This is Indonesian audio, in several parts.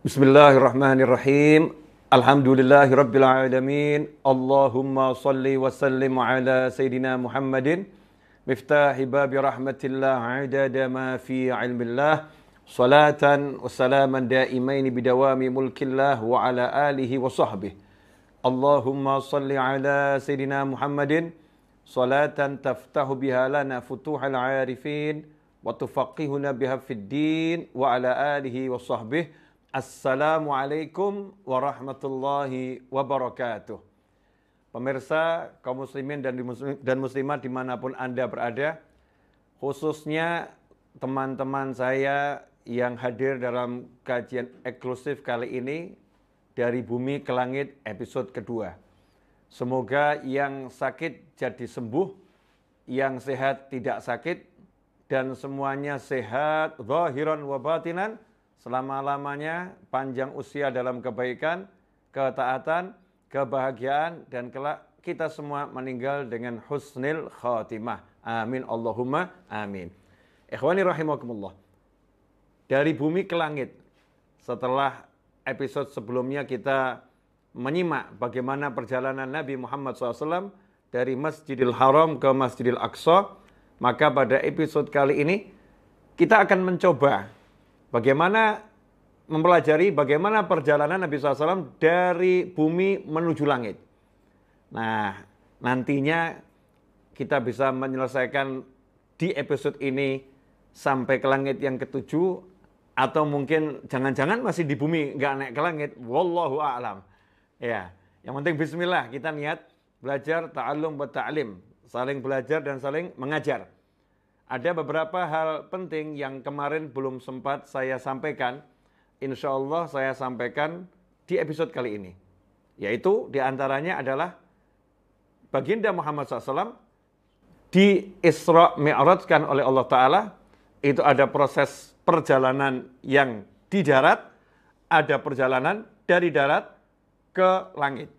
Bismillahirrahmanirrahim. Alhamdulillahirabbil alamin. Allahumma shalli wa sallim ala sayidina Muhammadin miftahi babi rahmatillah adada ma fi ilmillah. Salatan wa salaman daimaini bidawami mulkillah wa ala alihi wa sahbihi. Allahumma shalli ala sayidina Muhammadin salatan taftahu biha lana futuhal arifin wa tufaqihuna biha fid din wa ala alihi wa sahbihi. Assalamualaikum warahmatullahi wabarakatuh. Pemirsa kaum muslimin dan muslimat dimanapun Anda berada, khususnya teman-teman saya yang hadir dalam kajian eksklusif kali ini dari Bumi ke Langit episode kedua. Semoga yang sakit jadi sembuh, yang sehat tidak sakit, dan semuanya sehat zahiran wa batinan, selama-lamanya, panjang usia dalam kebaikan, ketaatan, kebahagiaan, dan kelak kita semua meninggal dengan husnil khatimah. Amin Allahumma amin. Ikhwani rahimakumullah. Dari Bumi ke Langit, setelah episode sebelumnya kita menyimak bagaimana perjalanan Nabi Muhammad SAW dari Masjidil Haram ke Masjidil Aqsa, maka pada episode kali ini kita akan mencoba bagaimana mempelajari bagaimana perjalanan Nabi SAW dari bumi menuju langit. Nah, nantinya kita bisa menyelesaikan di episode ini sampai ke langit yang ketujuh, atau mungkin jangan-jangan masih di bumi, nggak naik ke langit. Wallahu a'lam. Ya, yang penting bismillah, kita niat belajar, ta'allum wa ta'lim, saling belajar dan saling mengajar. Ada beberapa hal penting yang kemarin belum sempat saya sampaikan. Insya Allah saya sampaikan di episode kali ini. Yaitu diantaranya adalah baginda Muhammad SAW di Isra Mi'rajkan oleh Allah Ta'ala. Itu ada proses perjalanan yang di darat, ada perjalanan dari darat ke langit.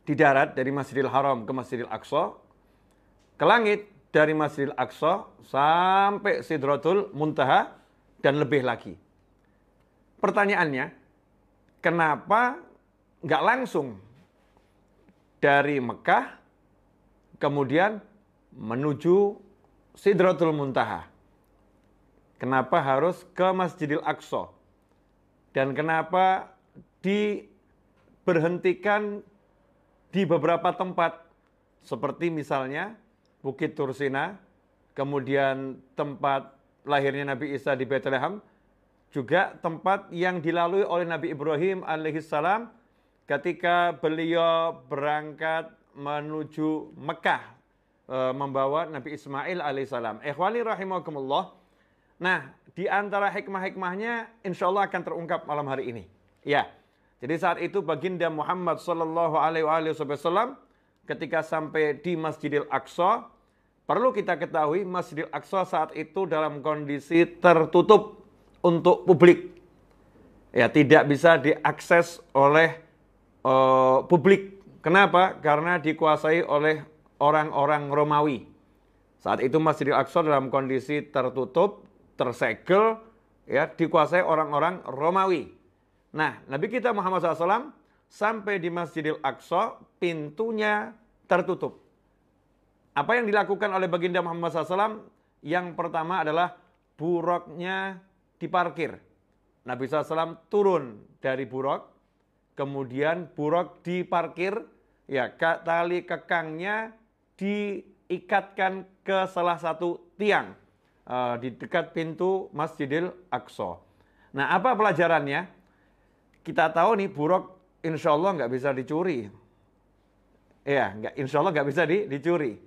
Di darat dari Masjidil Haram ke Masjidil Aqsa, ke langit dari Masjidil Aqsa sampai Sidratul Muntaha dan lebih lagi. Pertanyaannya, kenapa nggak langsung dari Mekah kemudian menuju Sidratul Muntaha? Kenapa harus ke Masjidil Aqsa? Dan kenapa diberhentikan di beberapa tempat seperti misalnya Bukit Tursina, kemudian tempat lahirnya Nabi Isa di Bethlehem, juga tempat yang dilalui oleh Nabi Ibrahim alaihissalam ketika beliau berangkat menuju Mekah membawa Nabi Ismail alaihissalam. Ikhwani rahimakumullah. Nah, di antara hikmah-hikmahnya insya Allah akan terungkap malam hari ini. Ya, jadi saat itu baginda Muhammad sallallahu alaihi wasallam ketika sampai di Masjidil Aqsa, perlu kita ketahui Masjidil Aqsa saat itu dalam kondisi tertutup untuk publik. Ya, tidak bisa diakses oleh publik. Kenapa? Karena dikuasai oleh orang-orang Romawi. Saat itu Masjidil Aqsa dalam kondisi tertutup, tersegel, ya, dikuasai orang-orang Romawi. Nah, Nabi kita Muhammad SAW sampai di Masjidil Aqsa, pintunya tertutup. Apa yang dilakukan oleh baginda Muhammad SAW? Yang pertama adalah buruknya diparkir. Nabi SAW turun dari buruk, kemudian buruk diparkir, ya, tali kekangnya diikatkan ke salah satu tiang di dekat pintu Masjidil Aqsa. Nah, apa pelajarannya? Kita tahu nih buruk insya Allah nggak bisa dicuri. Ya, insya Allah nggak bisa dicuri.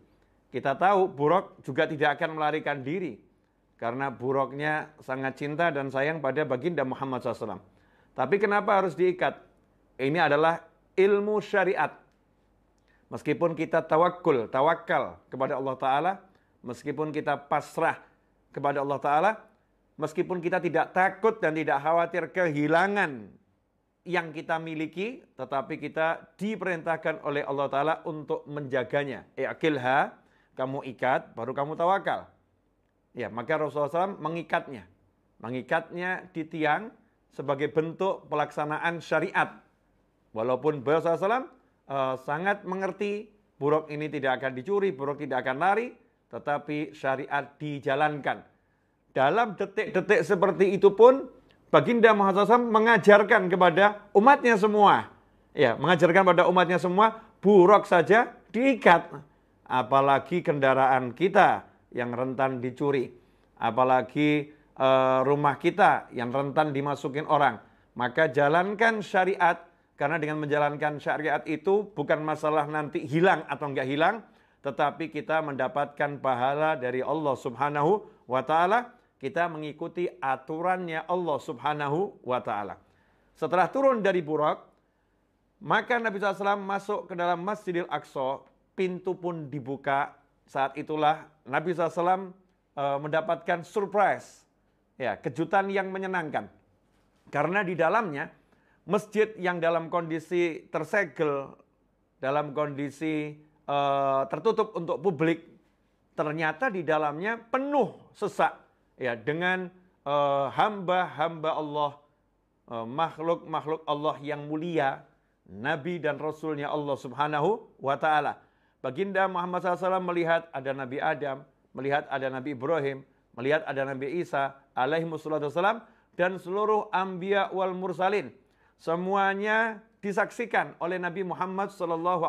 Kita tahu buruk juga tidak akan melarikan diri. Karena buruknya sangat cinta dan sayang pada baginda Muhammad SAW. Tapi kenapa harus diikat? Ini adalah ilmu syariat. Meskipun kita tawakal kepada Allah Ta'ala, meskipun kita pasrah kepada Allah Ta'ala, meskipun kita tidak takut dan tidak khawatir kehilangan yang kita miliki, tetapi kita diperintahkan oleh Allah Ta'ala untuk menjaganya. I'qilha, kamu ikat, baru kamu tawakal. Ya, maka Rasulullah SAW mengikatnya di tiang sebagai bentuk pelaksanaan syariat. Walaupun beliau SAW sangat mengerti buruk ini tidak akan dicuri, buruk tidak akan lari, tetapi syariat dijalankan. Dalam detik-detik seperti itu pun, Baginda Muhammad SAW mengajarkan kepada umatnya semua. Ya, mengajarkan pada umatnya semua, buruk saja diikat. Apalagi kendaraan kita yang rentan dicuri. Apalagi rumah kita yang rentan dimasukin orang. Maka jalankan syariat, karena dengan menjalankan syariat itu bukan masalah nanti hilang atau enggak hilang, tetapi kita mendapatkan pahala dari Allah Subhanahu wa Ta'ala. Kita mengikuti aturannya Allah Subhanahu wa Ta'ala. Setelah turun dari Buraq, maka Nabi SAW masuk ke dalam Masjidil Aqsa, pintu pun dibuka. Saat itulah Nabi SAW mendapatkan surprise, ya, kejutan yang menyenangkan. Karena di dalamnya, masjid yang dalam kondisi tersegel, dalam kondisi tertutup untuk publik, ternyata di dalamnya penuh sesak, ya, dengan hamba-hamba Allah, makhluk-makhluk Allah yang mulia, Nabi dan Rasulnya Allah Subhanahu wa Ta'ala. Baginda Muhammad SAW melihat ada Nabi Adam, melihat ada Nabi Ibrahim, melihat ada Nabi Isa alaihimussalam, dan seluruh anbiya wal mursalin. Semuanya disaksikan oleh Nabi Muhammad SAW.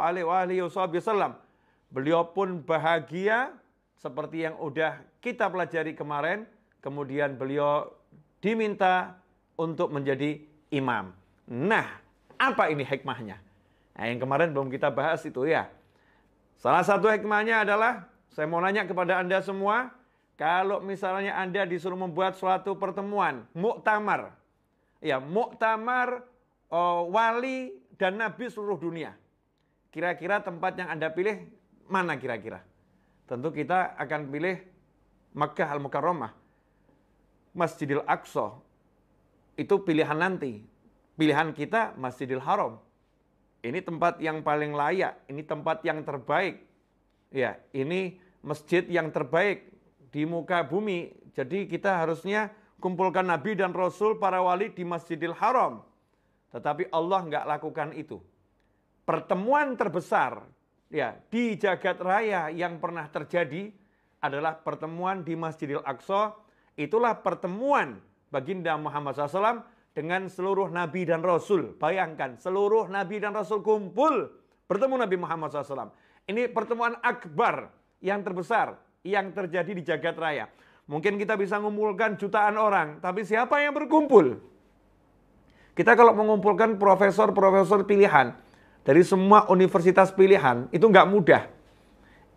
Beliau pun bahagia seperti yang udah kita pelajari kemarin. Kemudian beliau diminta untuk menjadi imam. Nah, apa ini hikmahnya? Nah, yang kemarin belum kita bahas itu ya. Salah satu hikmahnya adalah, saya mau nanya kepada Anda semua, kalau misalnya Anda disuruh membuat suatu pertemuan, muktamar. Ya, muktamar wali dan nabi seluruh dunia. Kira-kira tempat yang Anda pilih mana kira-kira? Tentu kita akan pilih Makkah Al-Mukarramah. Masjidil Aqsa itu pilihan nanti. Pilihan kita Masjidil Haram. Ini tempat yang paling layak, ini tempat yang terbaik. Ya, ini masjid yang terbaik di muka bumi. Jadi kita harusnya kumpulkan Nabi dan Rasul, para wali di Masjidil Haram. Tetapi Allah nggak lakukan itu. Pertemuan terbesar, ya, di jagat raya yang pernah terjadi adalah pertemuan di Masjidil Aqsa. Itulah pertemuan Baginda Muhammad SAW dengan seluruh Nabi dan Rasul. Bayangkan, seluruh Nabi dan Rasul kumpul bertemu Nabi Muhammad SAW. Ini pertemuan akbar yang terbesar yang terjadi di jagat raya. Mungkin kita bisa mengumpulkan jutaan orang, tapi siapa yang berkumpul? Kita kalau mengumpulkan profesor-profesor pilihan dari semua universitas pilihan, itu nggak mudah.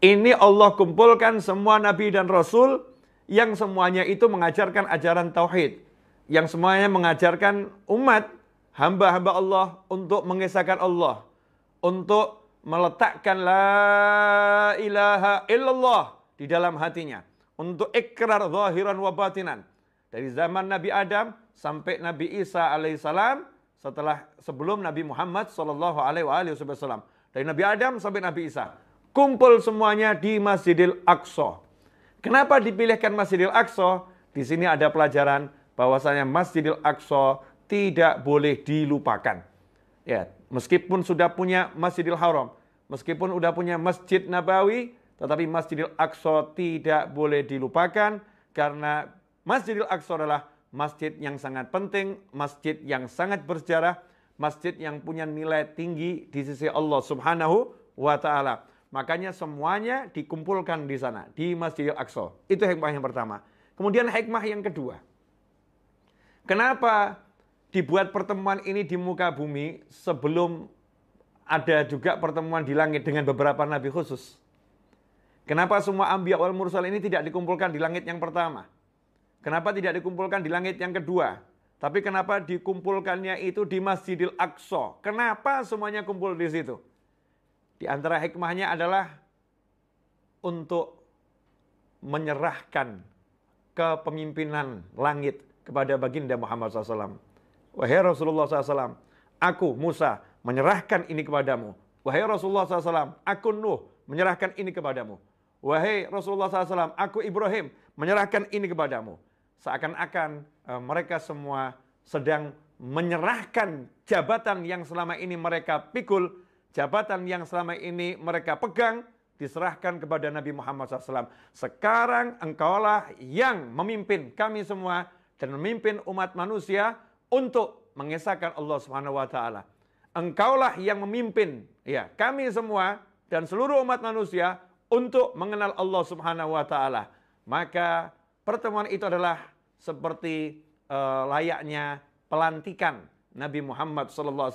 Ini Allah kumpulkan semua Nabi dan Rasul yang semuanya itu mengajarkan ajaran tauhid, yang semuanya mengajarkan umat, hamba-hamba Allah untuk mengesahkan Allah, untuk meletakkan la ilaha illallah di dalam hatinya, untuk ikrar zahiran wa batinan. Dari zaman Nabi Adam sampai Nabi Isa alaihissalam, sebelum Nabi Muhammad SAW. Dari Nabi Adam sampai Nabi Isa, kumpul semuanya di Masjidil Aqsa. Kenapa dipilihkan Masjidil Aqsa? Di sini ada pelajaran bahwasanya Masjidil Aqsa tidak boleh dilupakan. Ya, meskipun sudah punya Masjidil Haram, meskipun sudah punya Masjid Nabawi, tetapi Masjidil Aqsa tidak boleh dilupakan, karena Masjidil Aqsa adalah masjid yang sangat penting, masjid yang sangat bersejarah, masjid yang punya nilai tinggi di sisi Allah Subhanahu wa Ta'ala. Makanya semuanya dikumpulkan di sana, di Masjidil Aqsa. Itu hikmah yang pertama. Kemudian hikmah yang kedua. Kenapa dibuat pertemuan ini di muka bumi sebelum ada juga pertemuan di langit dengan beberapa nabi khusus? Kenapa semua anbiya wal mursal ini tidak dikumpulkan di langit yang pertama? Kenapa tidak dikumpulkan di langit yang kedua? Tapi kenapa dikumpulkannya itu di Masjidil Aqsa? Kenapa semuanya kumpul di situ? Di antara hikmahnya adalah untuk menyerahkan kepemimpinan langit kepada Baginda Muhammad SAW. Wahai Rasulullah SAW, aku Musa menyerahkan ini kepadamu. Wahai Rasulullah SAW, aku Nuh menyerahkan ini kepadamu. Wahai Rasulullah SAW, aku Ibrahim menyerahkan ini kepadamu. Seakan-akan mereka semua sedang menyerahkan jabatan yang selama ini mereka pikul, jabatan yang selama ini mereka pegang, diserahkan kepada Nabi Muhammad SAW. Sekarang engkaulah yang memimpin kami semua dan memimpin umat manusia untuk mengesahkan Allah Subhanahu wa taala. Engkaulah yang memimpin ya kami semua dan seluruh umat manusia untuk mengenal Allah Subhanahu wa taala. Maka pertemuan itu adalah seperti layaknya pelantikan Nabi Muhammad SAW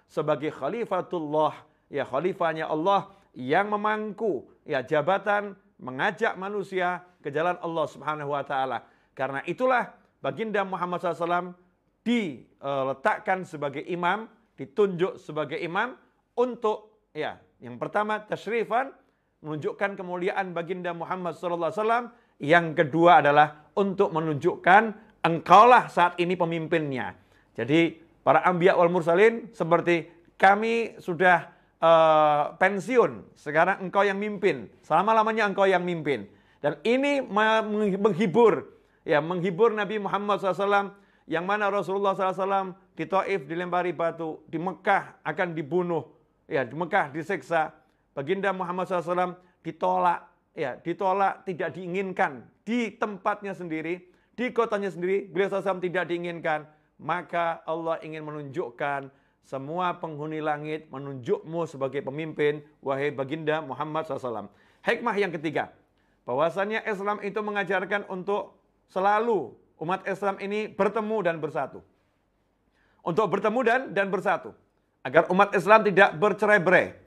sebagai khalifatullah, ya khalifahnya Allah yang memangku ya jabatan mengajak manusia ke jalan Allah Subhanahu wa taala. Karena itulah baginda Muhammad SAW diletakkan sebagai imam, ditunjuk sebagai imam untuk ya yang pertama tasyrifan, menunjukkan kemuliaan baginda Muhammad SAW. Yang kedua adalah untuk menunjukkan engkaulah saat ini pemimpinnya. Jadi para anbiya wal mursalin seperti kami sudah pensiun, sekarang engkau yang mimpin, selama-lamanya engkau yang mimpin. Dan ini menghibur Nabi Muhammad SAW, yang mana Rasulullah SAW di Taif dilempari batu, di Mekah akan dibunuh, ya di Mekah disiksa. Baginda Muhammad SAW ditolak, tidak diinginkan di tempatnya sendiri, di kotanya sendiri, beliau SAW tidak diinginkan. Maka Allah ingin menunjukkan semua penghuni langit menunjukmu sebagai pemimpin, wahai baginda Muhammad SAW. Hikmah yang ketiga, bahwasannya Islam itu mengajarkan untuk selalu umat Islam ini bertemu dan bersatu. Untuk bertemu dan bersatu. Agar umat Islam tidak bercerai-berai.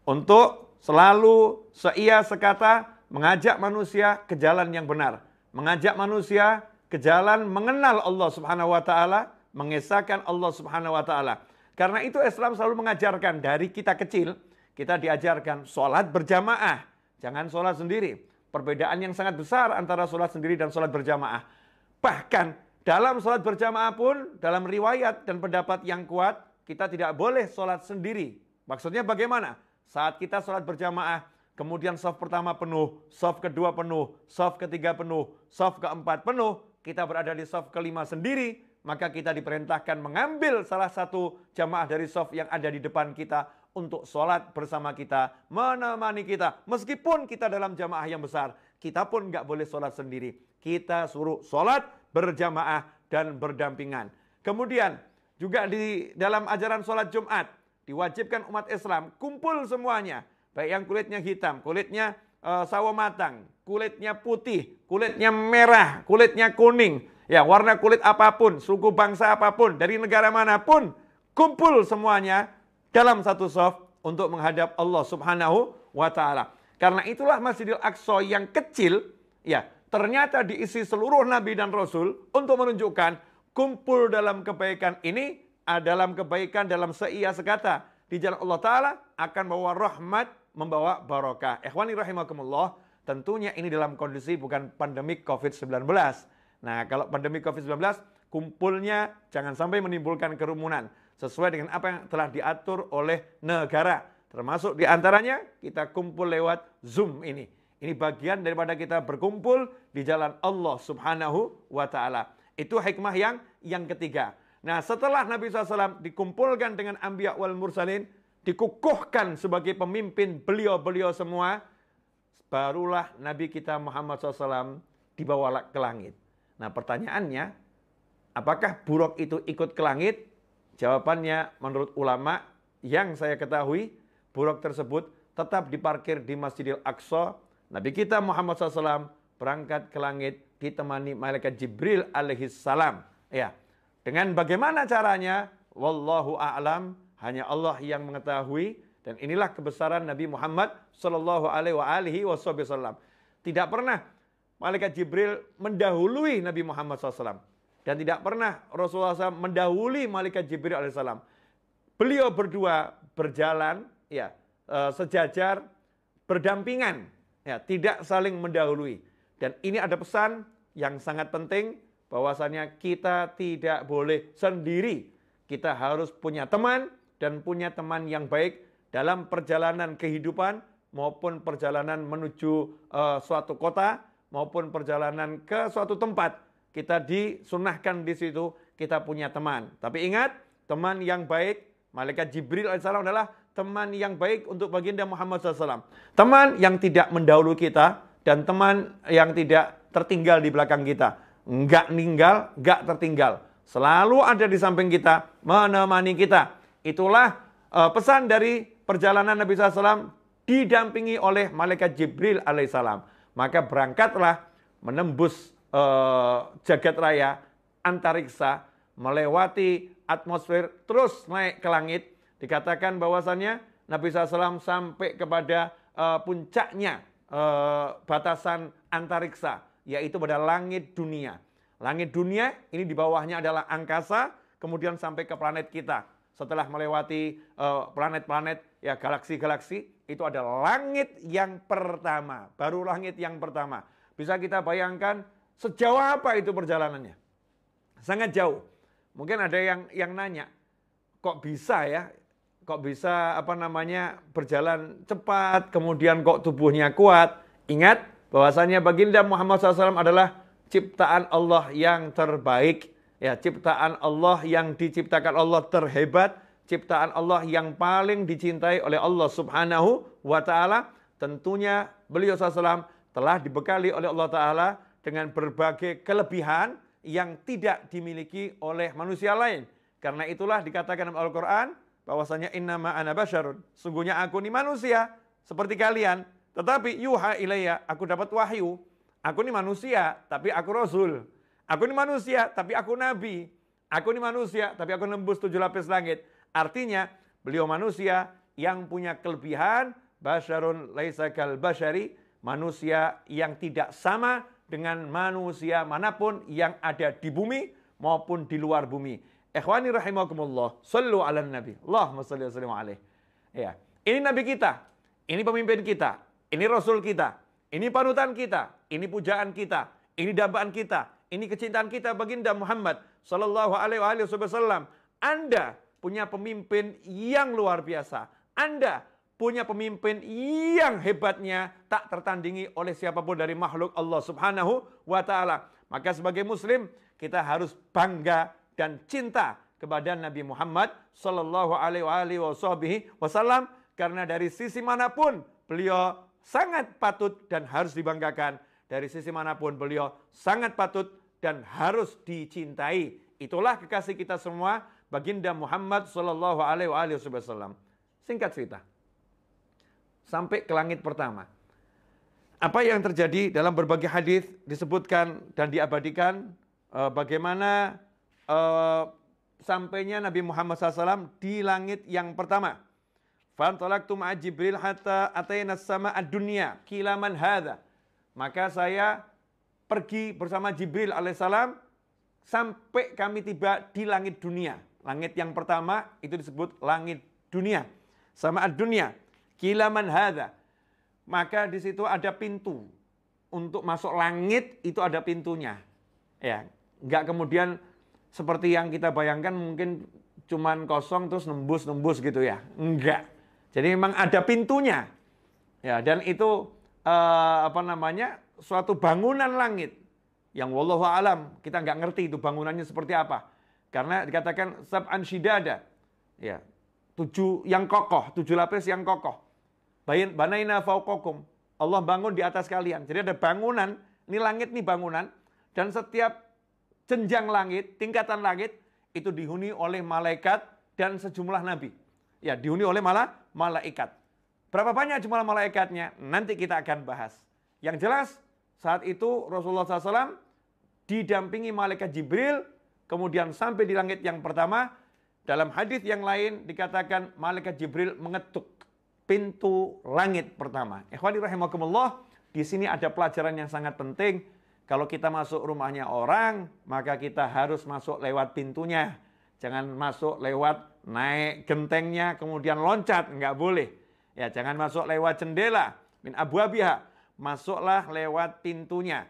Untuk selalu seia sekata mengajak manusia ke jalan yang benar. Mengajak manusia ke jalan mengenal Allah Subhanahu wa taala, mengesahkan Allah Subhanahu wa taala. Karena itu Islam selalu mengajarkan dari kita kecil, kita diajarkan sholat berjamaah. Jangan sholat sendiri. Perbedaan yang sangat besar antara sholat sendiri dan sholat berjamaah. Bahkan dalam sholat berjamaah pun, dalam riwayat dan pendapat yang kuat, kita tidak boleh sholat sendiri. Maksudnya bagaimana? Saat kita sholat berjamaah, kemudian shaf pertama penuh, shaf kedua penuh, shaf ketiga penuh, shaf keempat penuh, kita berada di shaf kelima sendiri, maka kita diperintahkan mengambil salah satu jamaah dari shaf yang ada di depan kita untuk sholat bersama kita, menemani kita. Meskipun kita dalam jamaah yang besar, kita pun nggak boleh sholat sendiri. Kita suruh sholat berjamaah dan berdampingan. Kemudian juga di dalam ajaran sholat Jumat, diwajibkan umat Islam kumpul semuanya. Baik yang kulitnya hitam, kulitnya sawo matang, kulitnya putih, kulitnya merah, kulitnya kuning. Ya, warna kulit apapun, suku bangsa apapun, dari negara manapun, kumpul semuanya dalam satu shaf untuk menghadap Allah Subhanahu wa taala. Karena itulah Masjidil Aqsa yang kecil, ya, ternyata diisi seluruh nabi dan rasul untuk menunjukkan kumpul dalam kebaikan ini, dalam kebaikan dalam seia sekata di jalan Allah taala akan membawa rahmat, membawa barokah. Ikhwani rahimakumullah, tentunya ini dalam kondisi bukan pandemik Covid-19. Nah, kalau pandemi Covid-19, kumpulnya jangan sampai menimbulkan kerumunan. Sesuai dengan apa yang telah diatur oleh negara. Termasuk diantaranya kita kumpul lewat Zoom ini. Ini bagian daripada kita berkumpul di jalan Allah Subhanahu wa ta'ala. Itu hikmah yang ketiga. Nah, setelah Nabi SAW dikumpulkan dengan Anbiya wal Mursalin, dikukuhkan sebagai pemimpin beliau-beliau semua, barulah Nabi kita Muhammad SAW dibawa ke langit. Nah, pertanyaannya, apakah buruk itu ikut ke langit? Jawabannya menurut ulama yang saya ketahui, buruk tersebut tetap diparkir di Masjidil Aqsa. Nabi kita Muhammad SAW berangkat ke langit ditemani malaikat Jibril alaihissalam. Ya, dengan bagaimana caranya? Wallahu a'lam, hanya Allah yang mengetahui. Dan inilah kebesaran Nabi Muhammad SAW. Tidak pernah malaikat Jibril mendahului Nabi Muhammad SAW. Dan tidak pernah Rasulullah SAW mendahului malaikat Jibril alaihissalam. Beliau berdua berjalan, ya, sejajar, berdampingan, ya, tidak saling mendahului. Dan ini ada pesan yang sangat penting, bahwasanya kita tidak boleh sendiri. Kita harus punya teman dan punya teman yang baik dalam perjalanan kehidupan maupun perjalanan menuju suatu kota maupun perjalanan ke suatu tempat. kita disunahkan di situ kita punya teman. Tapi ingat, teman yang baik, malaikat Jibril alaihissalam adalah teman yang baik untuk baginda Muhammad SAW. Teman yang tidak mendahului kita dan teman yang tidak tertinggal di belakang kita. Enggak ninggal, enggak tertinggal. Selalu ada di samping kita, menemani kita. Itulah pesan dari perjalanan Nabi SAW didampingi oleh malaikat Jibril alaihissalam. Maka berangkatlah menembus jagat raya, antariksa, melewati atmosfer, terus naik ke langit. Dikatakan bahwasannya Nabi SAW sampai kepada puncaknya batasan antariksa, yaitu pada langit dunia. Langit dunia ini di bawahnya adalah angkasa, kemudian sampai ke planet kita. Setelah melewati planet-planet, ya galaksi-galaksi, itu adalah langit yang pertama. Baru langit yang pertama. Bisa kita bayangkan sejauh apa itu perjalanannya? Sangat jauh. Mungkin ada yang nanya, kok bisa ya? Kok bisa berjalan cepat, kemudian kok tubuhnya kuat? Ingat bahwasanya baginda Muhammad SAW adalah ciptaan Allah yang terbaik. Ya, ciptaan Allah yang diciptakan Allah terhebat, ciptaan Allah yang paling dicintai oleh Allah Subhanahu wa Ta'ala. Tentunya beliau SAW telah dibekali oleh Allah Ta'ala dengan berbagai kelebihan yang tidak dimiliki oleh manusia lain. Karena itulah dikatakan dalam Al-Quran bahwasanya innama ana basyarun, sungguhnya aku ini manusia seperti kalian, tetapi yuha ilayya, aku dapat wahyu. Aku ini manusia tapi aku rasul. Aku ini manusia, tapi aku nabi. Aku ini manusia, tapi aku nembus 7 lapis langit. Artinya, beliau manusia yang punya kelebihan, basyarun laisa kal basyari, manusia yang tidak sama dengan manusia manapun yang ada di bumi maupun di luar bumi. Ikhwani rahimakumullah, sallu ala nabi. Allahumma salli wa sallim alaih. Ya, ini nabi kita, ini pemimpin kita, ini rasul kita, ini panutan kita, ini pujaan kita, ini dambaan kita. Ini kecintaan kita baginda Muhammad sallallahu alaihi wasallam. Anda punya pemimpin yang luar biasa. Anda punya pemimpin yang hebatnya tak tertandingi oleh siapapun dari makhluk Allah Subhanahu wa Ta'ala. Maka sebagai muslim kita harus bangga dan cinta kepada Nabi Muhammad sallallahu alaihi wasallam, karena dari sisi manapun beliau sangat patut dan harus dibanggakan. Dari sisi manapun beliau sangat patut dan harus dicintai. Itulah kekasih kita semua, baginda Muhammad sallallahu alaihi wasallam. Singkat cerita, sampai ke langit pertama. Apa yang terjadi dalam berbagai hadis disebutkan dan diabadikan bagaimana sampainya Nabi Muhammad SAW di langit yang pertama. Fantalaqtu ma'a Jibril hatta atayna as-sama' ad-dunya qila man hadza. Maka saya pergi bersama Jibril alaihissalam sampai kami tiba di langit dunia. Langit yang pertama itu disebut langit dunia. Sama ad-dunya. Qila man hadza. Maka di situ ada pintu. Untuk masuk langit itu ada pintunya. Ya, enggak kemudian seperti yang kita bayangkan mungkin cuman kosong terus nembus gitu ya. Enggak. Jadi memang ada pintunya. Ya, dan itu suatu bangunan langit yang wallahu alam kita nggak ngerti itu bangunannya seperti apa, karena dikatakan sab'an shidada, ya 7 yang kokoh, 7 lapis yang kokoh. Banaina fauqakum, Allah bangun di atas kalian. Jadi ada bangunan, ini langit nih bangunan, dan setiap jenjang langit, tingkatan langit itu dihuni oleh malaikat dan sejumlah nabi. Ya, dihuni oleh malaikat. Berapa banyak jumlah malaikatnya? Nanti kita akan bahas. Yang jelas, saat itu Rasulullah SAW didampingi malaikat Jibril, kemudian sampai di langit yang pertama. Dalam hadis yang lain dikatakan malaikat Jibril mengetuk pintu langit pertama. Ikhwani rahimakumullah, di sini ada pelajaran yang sangat penting. Kalau kita masuk rumahnya orang, maka kita harus masuk lewat pintunya. Jangan masuk lewat naik gentengnya, kemudian loncat, nggak boleh. Ya, jangan masuk lewat jendela, min abwabiha, masuklah lewat pintunya.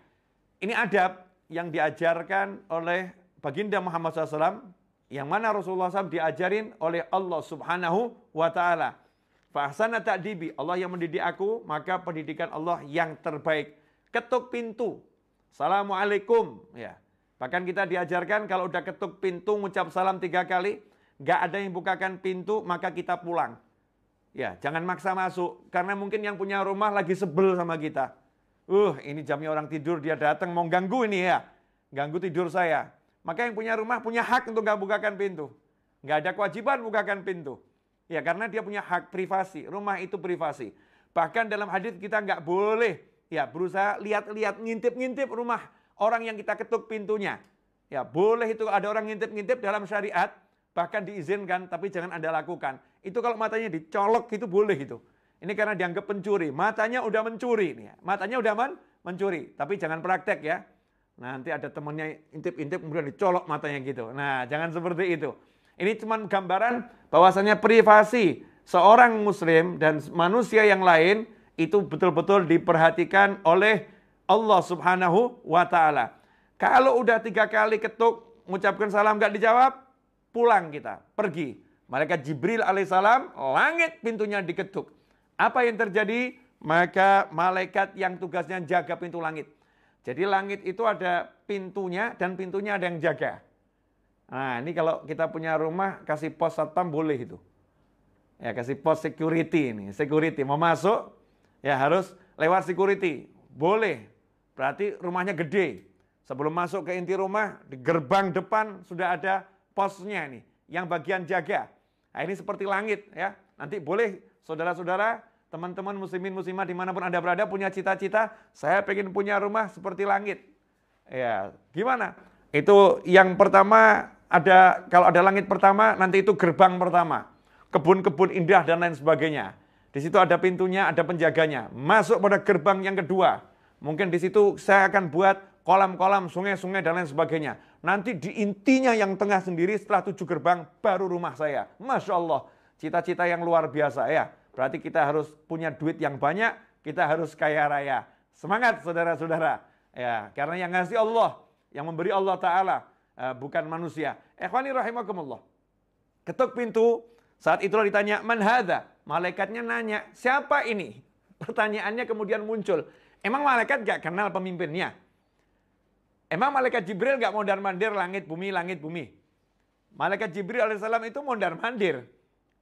Ini adab yang diajarkan oleh baginda Muhammad SAW, yang mana Rasulullah SAW diajarin oleh Allah Subhanahu wa Ta'ala. Fa ahsana ta'dibi, Allah yang mendidik aku, maka pendidikan Allah yang terbaik. Ketuk pintu, Assalamualaikum, ya. Bahkan kita diajarkan kalau udah ketuk pintu, ngucap salam 3 kali, nggak ada yang bukakan pintu, maka kita pulang. Ya, jangan maksa masuk, karena mungkin yang punya rumah lagi sebel sama kita. Ini jamnya orang tidur, dia datang mau ganggu ini ya, ganggu tidur saya. Maka yang punya rumah punya hak untuk nggak bukakan pintu. Nggak ada kewajiban bukakan pintu. Ya, karena dia punya hak privasi, rumah itu privasi. Bahkan dalam hadis kita nggak boleh ya berusaha lihat-lihat, ngintip-ngintip rumah orang yang kita ketuk pintunya. Ya, boleh itu ada orang ngintip-ngintip dalam syariat, bahkan diizinkan, tapi jangan Anda lakukan. Itu kalau matanya dicolok itu boleh itu. Ini karena dianggap pencuri. Matanya udah mencuri nih ya. Matanya udah mencuri, tapi jangan praktek ya. Nanti ada temannya intip-intip kemudian dicolok matanya gitu. Nah, jangan seperti itu. Ini cuma gambaran bahwasanya privasi seorang muslim dan manusia yang lain itu betul-betul diperhatikan oleh Allah Subhanahu wa ta'ala. Kalau udah 3 kali ketuk, mengucapkan salam gak dijawab, pulang kita, pergi. Malaikat Jibril alaihissalam, langit pintunya diketuk. Apa yang terjadi? Maka malaikat yang tugasnya jaga pintu langit. Jadi langit itu ada pintunya dan pintunya ada yang jaga. Nah, ini kalau kita punya rumah, kasih pos satpam boleh itu. Ya, kasih pos security ini. Security, mau masuk, ya harus lewat security. Boleh. Berarti rumahnya gede. Sebelum masuk ke inti rumah, di gerbang depan sudah ada posnya nih, yang bagian jaga. Nah, ini seperti langit ya. Nanti boleh saudara-saudara, teman-teman muslimin muslimah dimanapun Anda berada punya cita-cita, saya pengen punya rumah seperti langit. Ya, gimana? Itu yang pertama ada, kalau ada langit pertama, nanti itu gerbang pertama. Kebun-kebun indah dan lain sebagainya. Di situ ada pintunya, ada penjaganya. Masuk pada gerbang yang kedua. Mungkin di situ saya akan buat kolam-kolam, sungai-sungai dan lain sebagainya. Nanti di intinya yang tengah sendiri setelah 7 gerbang baru rumah saya. Masya Allah, cita-cita yang luar biasa ya. Berarti kita harus punya duit yang banyak, kita harus kaya raya. Semangat saudara-saudara. Ya, karena yang ngasih Allah, yang memberi Allah Ta'ala, bukan manusia. Ikhwani rahimakumullah. Ketuk pintu, saat itulah ditanya, man hadza? Malaikatnya nanya, siapa ini? Pertanyaannya kemudian muncul. Emang malaikat gak kenal pemimpinnya? Emang malaikat Jibril gak mondar-mandir langit bumi? Malaikat Jibril alaihissalam itu mondar-mandir.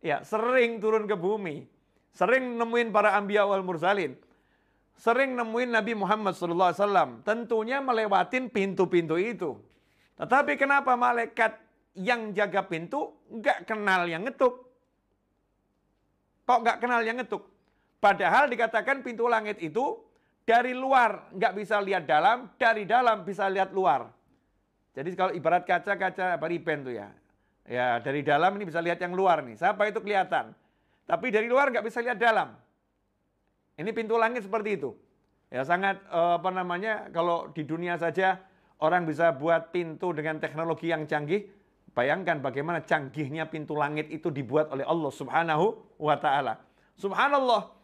Ya, sering turun ke bumi. Sering nemuin para anbiya wal mursalin. Sering nemuin Nabi Muhammad SAW. Tentunya melewatin pintu-pintu itu. Tetapi kenapa malaikat yang jaga pintu nggak kenal yang ngetuk? Kok nggak kenal yang ngetuk? Padahal dikatakan pintu langit itu dari luar nggak bisa lihat dalam, dari dalam bisa lihat luar. Jadi kalau ibarat kaca bariben tuh ya. Ya, dari dalam ini bisa lihat yang luar nih. Siapa itu kelihatan. Tapi dari luar nggak bisa lihat dalam. Ini pintu langit seperti itu. Ya, sangat kalau di dunia saja orang bisa buat pintu dengan teknologi yang canggih. Bayangkan bagaimana canggihnya pintu langit itu dibuat oleh Allah Subhanahu wa ta'ala. Subhanallah.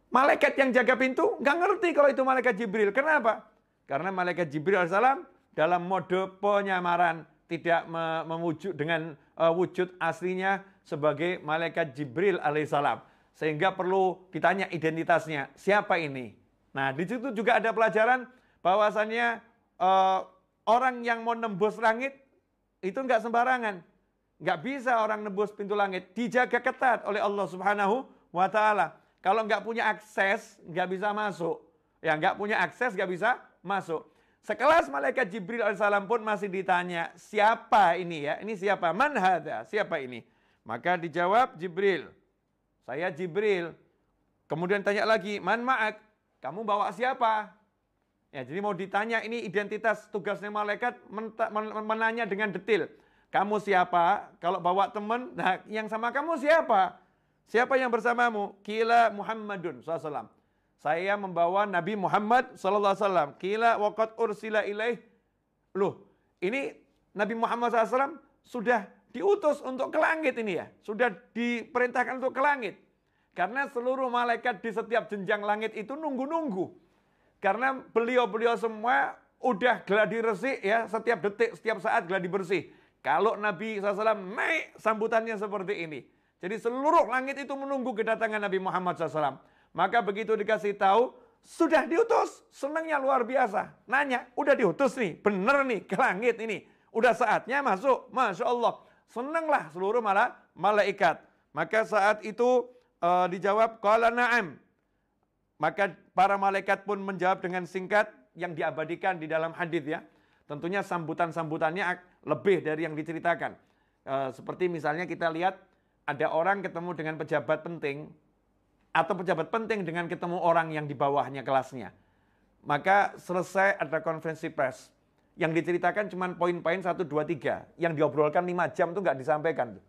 Malaikat yang jaga pintu nggak ngerti kalau itu malaikat Jibril. Kenapa? Karena malaikat Jibril alaihissalam dalam mode penyamaran, tidak mewujud dengan wujud aslinya sebagai malaikat Jibril alaihissalam. Sehingga perlu ditanya identitasnya, siapa ini? Nah, di situ juga ada pelajaran bahwasannya orang yang mau nembus langit itu nggak sembarangan. Nggak bisa orang nembus pintu langit, dijaga ketat oleh Allah Subhanahu wa ta'ala. Kalau nggak punya akses, nggak bisa masuk. Ya, nggak punya akses, nggak bisa masuk. Sekelas malaikat Jibril alaihissalam pun masih ditanya, siapa ini ya? Ini siapa? Man hadza? Siapa ini? Maka dijawab Jibril. Saya Jibril. Kemudian tanya lagi, man ma'ak? Kamu bawa siapa? Ya, jadi mau ditanya ini identitas tugasnya malaikat menanya dengan detail. Kamu siapa? Kalau bawa teman, nah yang sama kamu siapa? Siapa yang bersamamu? Qila Muhammadun SAW. Saya membawa Nabi Muhammad SAW. Qila waqad ursila ilaih. Loh, ini Nabi Muhammad SAW sudah diutus untuk ke langit ini ya. Sudah diperintahkan untuk ke langit. Karena seluruh malaikat di setiap jenjang langit itu nunggu-nunggu. Karena beliau-beliau semua udah gladi resik ya. Setiap detik, setiap saat gladi bersih. Kalau Nabi SAW naik sambutannya seperti ini. Jadi seluruh langit itu menunggu kedatangan Nabi Muhammad SAW. Maka begitu dikasih tahu, Sudah diutus, senangnya luar biasa. Nanya, udah diutus nih, bener nih ke langit ini. Udah saatnya masuk, Masya Allah. Senanglah seluruh malaikat. Maka saat itu dijawab, qala na'am. Maka para malaikat pun menjawab dengan singkat yang diabadikan di dalam hadis ya. Tentunya sambutan-sambutannya lebih dari yang diceritakan. Seperti misalnya kita lihat ada orang ketemu dengan pejabat penting, atau pejabat penting dengan ketemu orang yang di bawahnya kelasnya. Maka selesai ada konferensi pers. Yang diceritakan cuma poin-poin 1, 2, 3. Yang diobrolkan 5 jam itu nggak disampaikan.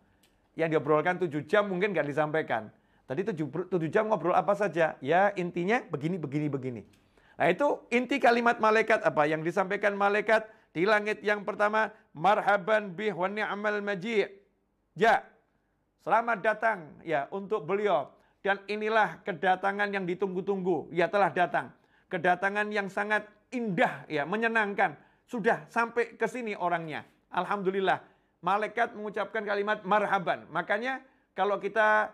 Yang diobrolkan 7 jam mungkin nggak disampaikan. Tadi 7 jam ngobrol apa saja? Ya intinya begini, begini, begini. Nah itu inti kalimat malaikat apa? Yang disampaikan malaikat di langit yang pertama, marhaban bih wa ni'mal maji'. Ya, selamat datang ya untuk beliau. Dan inilah kedatangan yang ditunggu-tunggu. Ya telah datang. Kedatangan yang sangat indah, ya menyenangkan. Sudah sampai ke sini orangnya. Alhamdulillah. Malaikat mengucapkan kalimat marhaban. Makanya kalau kita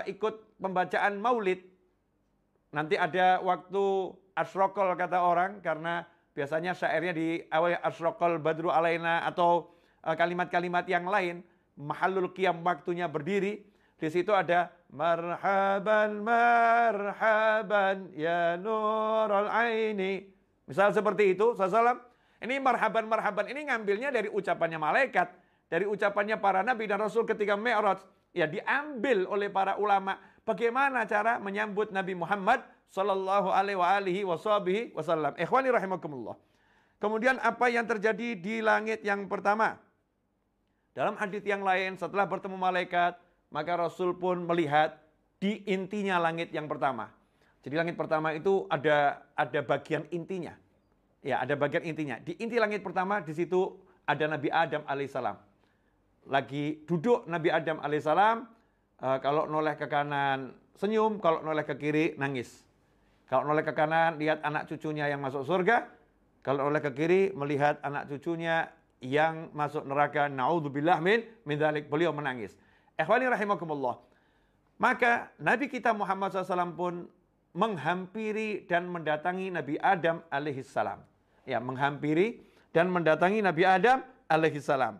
ikut pembacaan maulid, nanti ada waktu asrokol kata orang. Karena biasanya syairnya di awal asrokol badru alaina atau kalimat-kalimat yang lain. Mahallul qiyam waktunya berdiri. Di situ ada marhaban marhaban ya nurul aini. Misal seperti itu, sallallahu. Ini marhaban marhaban ini ngambilnya dari ucapannya malaikat, dari ucapannya para nabi dan rasul ketika Mi'raj. Ya diambil oleh para ulama bagaimana cara menyambut Nabi Muhammad sallallahu alaihi wasallam. Ikhwani rahimakumullah. Kemudian apa yang terjadi di langit yang pertama? Dalam hadis yang lain setelah bertemu malaikat, maka Rasul pun melihat di intinya langit yang pertama. Jadi langit pertama itu ada bagian intinya. Ya, ada bagian intinya. Di inti langit pertama di situ ada Nabi Adam alaihissalam. Lagi duduk Nabi Adam alaihissalam, kalau noleh ke kanan senyum, kalau noleh ke kiri nangis. Kalau noleh ke kanan lihat anak cucunya yang masuk surga, kalau noleh ke kiri melihat anak cucunya yang masuk neraka. Naudzubillah min dzalik, beliau menangis. Ikhwani rahimakumullah. Maka Nabi kita Muhammad SAW pun menghampiri dan mendatangi Nabi Adam alaihissalam. Ya, menghampiri dan mendatangi Nabi Adam alaihissalam.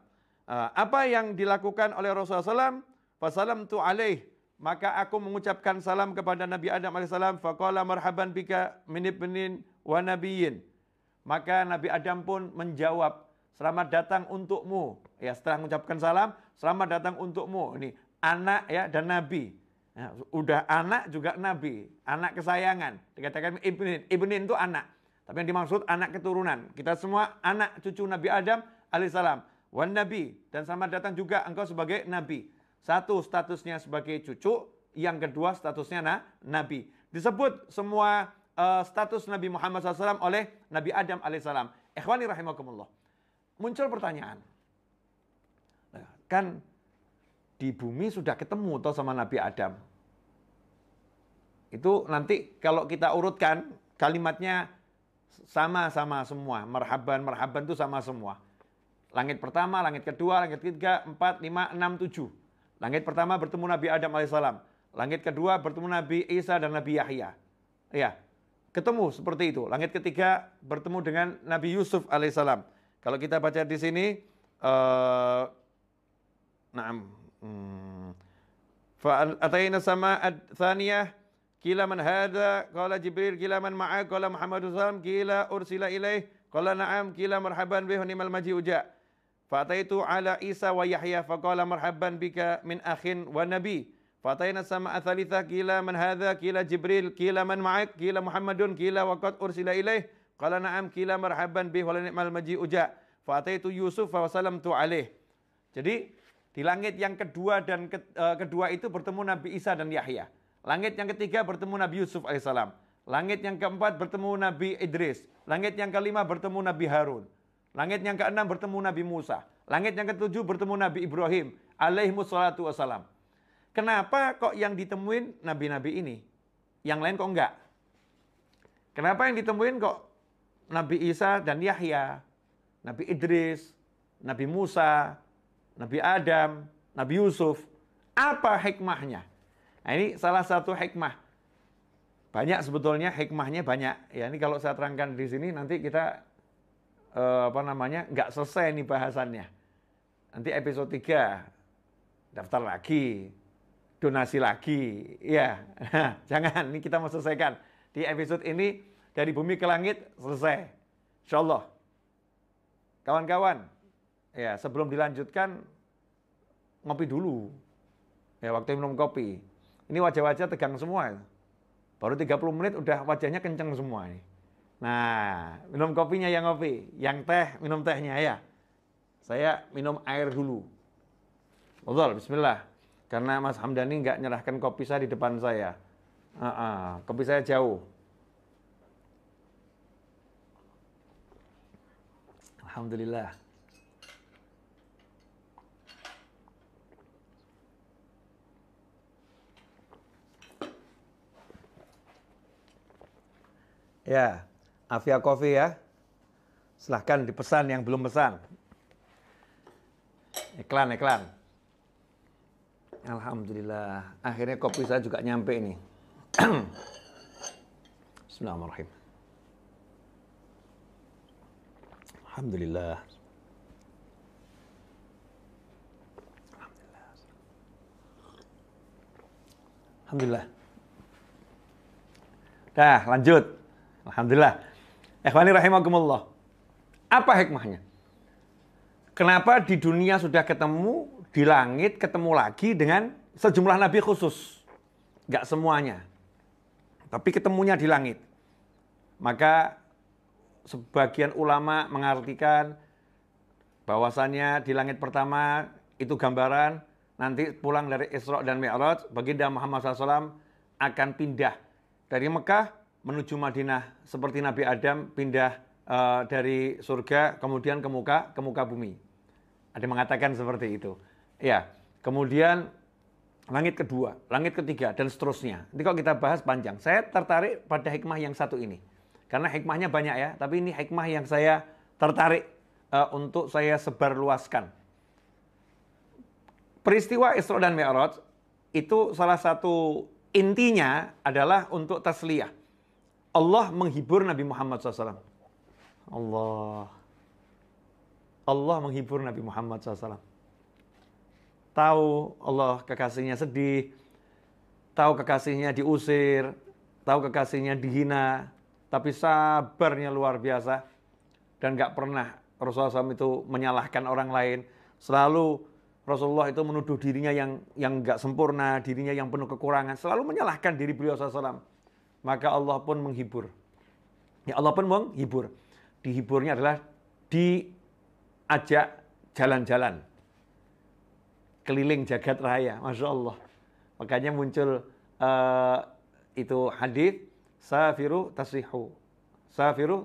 Apa yang dilakukan oleh Rasulullah SAW? Fasalamtu alaih. Maka aku mengucapkan salam kepada Nabi Adam alaihissalam. Faqala marhaban bika min ibnin wa nabiyyin. Maka Nabi Adam pun menjawab, selamat datang untukmu. Ya, setelah mengucapkan salam, selamat datang untukmu. Ini anak ya dan nabi. Ya, udah anak juga nabi, anak kesayangan. Dikatakan ibnin. Ibnin itu anak. Tapi yang dimaksud anak keturunan. Kita semua anak cucu Nabi Adam alaihissalam. Wan nabi, dan selamat datang juga engkau sebagai nabi. Satu, statusnya sebagai cucu, yang kedua statusnya nabi. Disebut semua status Nabi Muhammad SAW oleh Nabi Adam alaihissalam. Ikhwani rahimakumullah. Muncul pertanyaan, kan di bumi sudah ketemu toh sama Nabi Adam. Itu nanti kalau kita urutkan kalimatnya sama-sama semua. Marhaban, marhaban itu sama semua. Langit pertama, langit kedua, langit ketiga, 4, 5, 6, 7. Langit pertama bertemu Nabi Adam alaihissalam. Langit kedua bertemu Nabi Isa dan Nabi Yahya. Ya, ketemu seperti itu. Langit ketiga bertemu dengan Nabi Yusuf alaihissalam. Kalau kita baca di sini, Fa'atayna sama'at thaniyah, kila man hadha, qala Jibril, kila man ma'a, qala Muhammadu sallam, kila ursila ilaih, qala na'am, kila marhaban bih, ni'mal maji uja. Fa'ataitu ala Isa wa Yahya, faqala marhaban bika min akhin wa nabi. Fa'atayna sama'at thalithah, kila man hadha, kila Jibril, kila man ma'ak, kila Muhammadun, kila waqad ursila ilaih, qala na'am, kila marhaban bih, wa ni'mal maji uja. Fa'ataitu Yusuf wa salamtu alaih. Jadi di langit yang kedua dan kedua itu bertemu Nabi Isa dan Yahya. Langit yang ketiga bertemu Nabi Yusuf alaihissalam. Langit yang keempat bertemu Nabi Idris. Langit yang kelima bertemu Nabi Harun. Langit yang keenam bertemu Nabi Musa. Langit yang ketujuh bertemu Nabi Ibrahim alaihimussalatu wassalam. Kenapa kok yang ditemuin nabi-nabi ini? Yang lain kok enggak? Kenapa yang ditemuin kok Nabi Isa dan Yahya, Nabi Idris, Nabi Musa, Nabi Adam, Nabi Yusuf? Apa hikmahnya? Nah, ini salah satu hikmah. Banyak sebetulnya, hikmahnya banyak. Ya, ini kalau saya terangkan di sini nanti kita nggak selesai nih bahasannya. Nanti episode 3 daftar lagi, donasi lagi. Ya, jangan, ini kita mau selesaikan. Di episode ini dari bumi ke langit selesai. Insyaallah. Kawan-kawan, ya sebelum dilanjutkan ngopi dulu. Ya, waktu minum kopi. Ini wajah-wajah tegang semua. Baru 30 menit udah wajahnya kenceng semua nih. Nah, minum kopinya yang ngopi, yang teh minum tehnya ya. Saya minum air dulu. Betul, bismillah. Karena Mas Hamdani nggak nyerahkan kopi saya di depan saya. Kopi saya jauh. Alhamdulillah. Ya, Afia Coffee ya. Silahkan dipesan yang belum pesan. Iklan. Alhamdulillah. Akhirnya kopi saya juga nyampe ini. Bismillahirrahmanirrahim. Alhamdulillah. Alhamdulillah. Dah, lanjut. Alhamdulillah. Ikhwani rahimakumullah. Apa hikmahnya? Kenapa di dunia sudah ketemu, di langit ketemu lagi dengan sejumlah nabi khusus? Enggak semuanya. Tapi ketemunya di langit. Maka sebagian ulama mengartikan bahwasannya di langit pertama itu gambaran nanti pulang dari Isra dan Mi'raj, baginda Muhammad SAW akan pindah dari Mekah menuju Madinah seperti Nabi Adam pindah dari surga kemudian ke muka bumi. Ada yang mengatakan seperti itu. Ya, kemudian langit kedua, langit ketiga dan seterusnya. Nanti kalau kita bahas panjang. Saya tertarik pada hikmah yang satu ini. Karena hikmahnya banyak ya, tapi ini hikmah yang saya tertarik untuk saya sebarluaskan. Peristiwa Isra dan Mi'raj itu salah satu intinya adalah untuk tasliyah. Allah menghibur Nabi Muhammad SAW. Allah menghibur Nabi Muhammad SAW. Tahu Allah kekasihnya sedih, tahu kekasihnya diusir, tahu kekasihnya dihina, tapi sabarnya luar biasa dan gak pernah Rasulullah SAW itu menyalahkan orang lain. Selalu Rasulullah itu menuduh dirinya yang gak sempurna, dirinya yang penuh kekurangan, selalu menyalahkan diri beliau SAW. Maka Allah pun menghibur. Ya Allah pun menghibur. Dihiburnya adalah diajak jalan-jalan keliling jagat raya, Masya Allah. Makanya muncul itu hadis safiru tasihu, safiru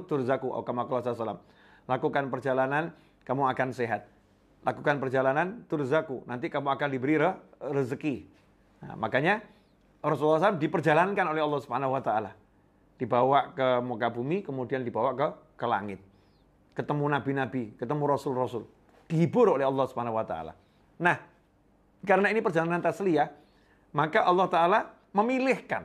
turzaku, atau kama qala sallallahu. Lakukan perjalanan, kamu akan sehat. Lakukan perjalanan turzaku, nanti kamu akan diberi rezeki. Nah, makanya Rasulullah SAW diperjalankan oleh Allah Subhanahu Wa Taala, dibawa ke muka bumi, kemudian dibawa ke langit, ketemu nabi-nabi, ketemu rasul-rasul, dihibur oleh Allah Subhanahu Wa Taala. Nah, karena ini perjalanan tasliyah, maka Allah Taala memilihkan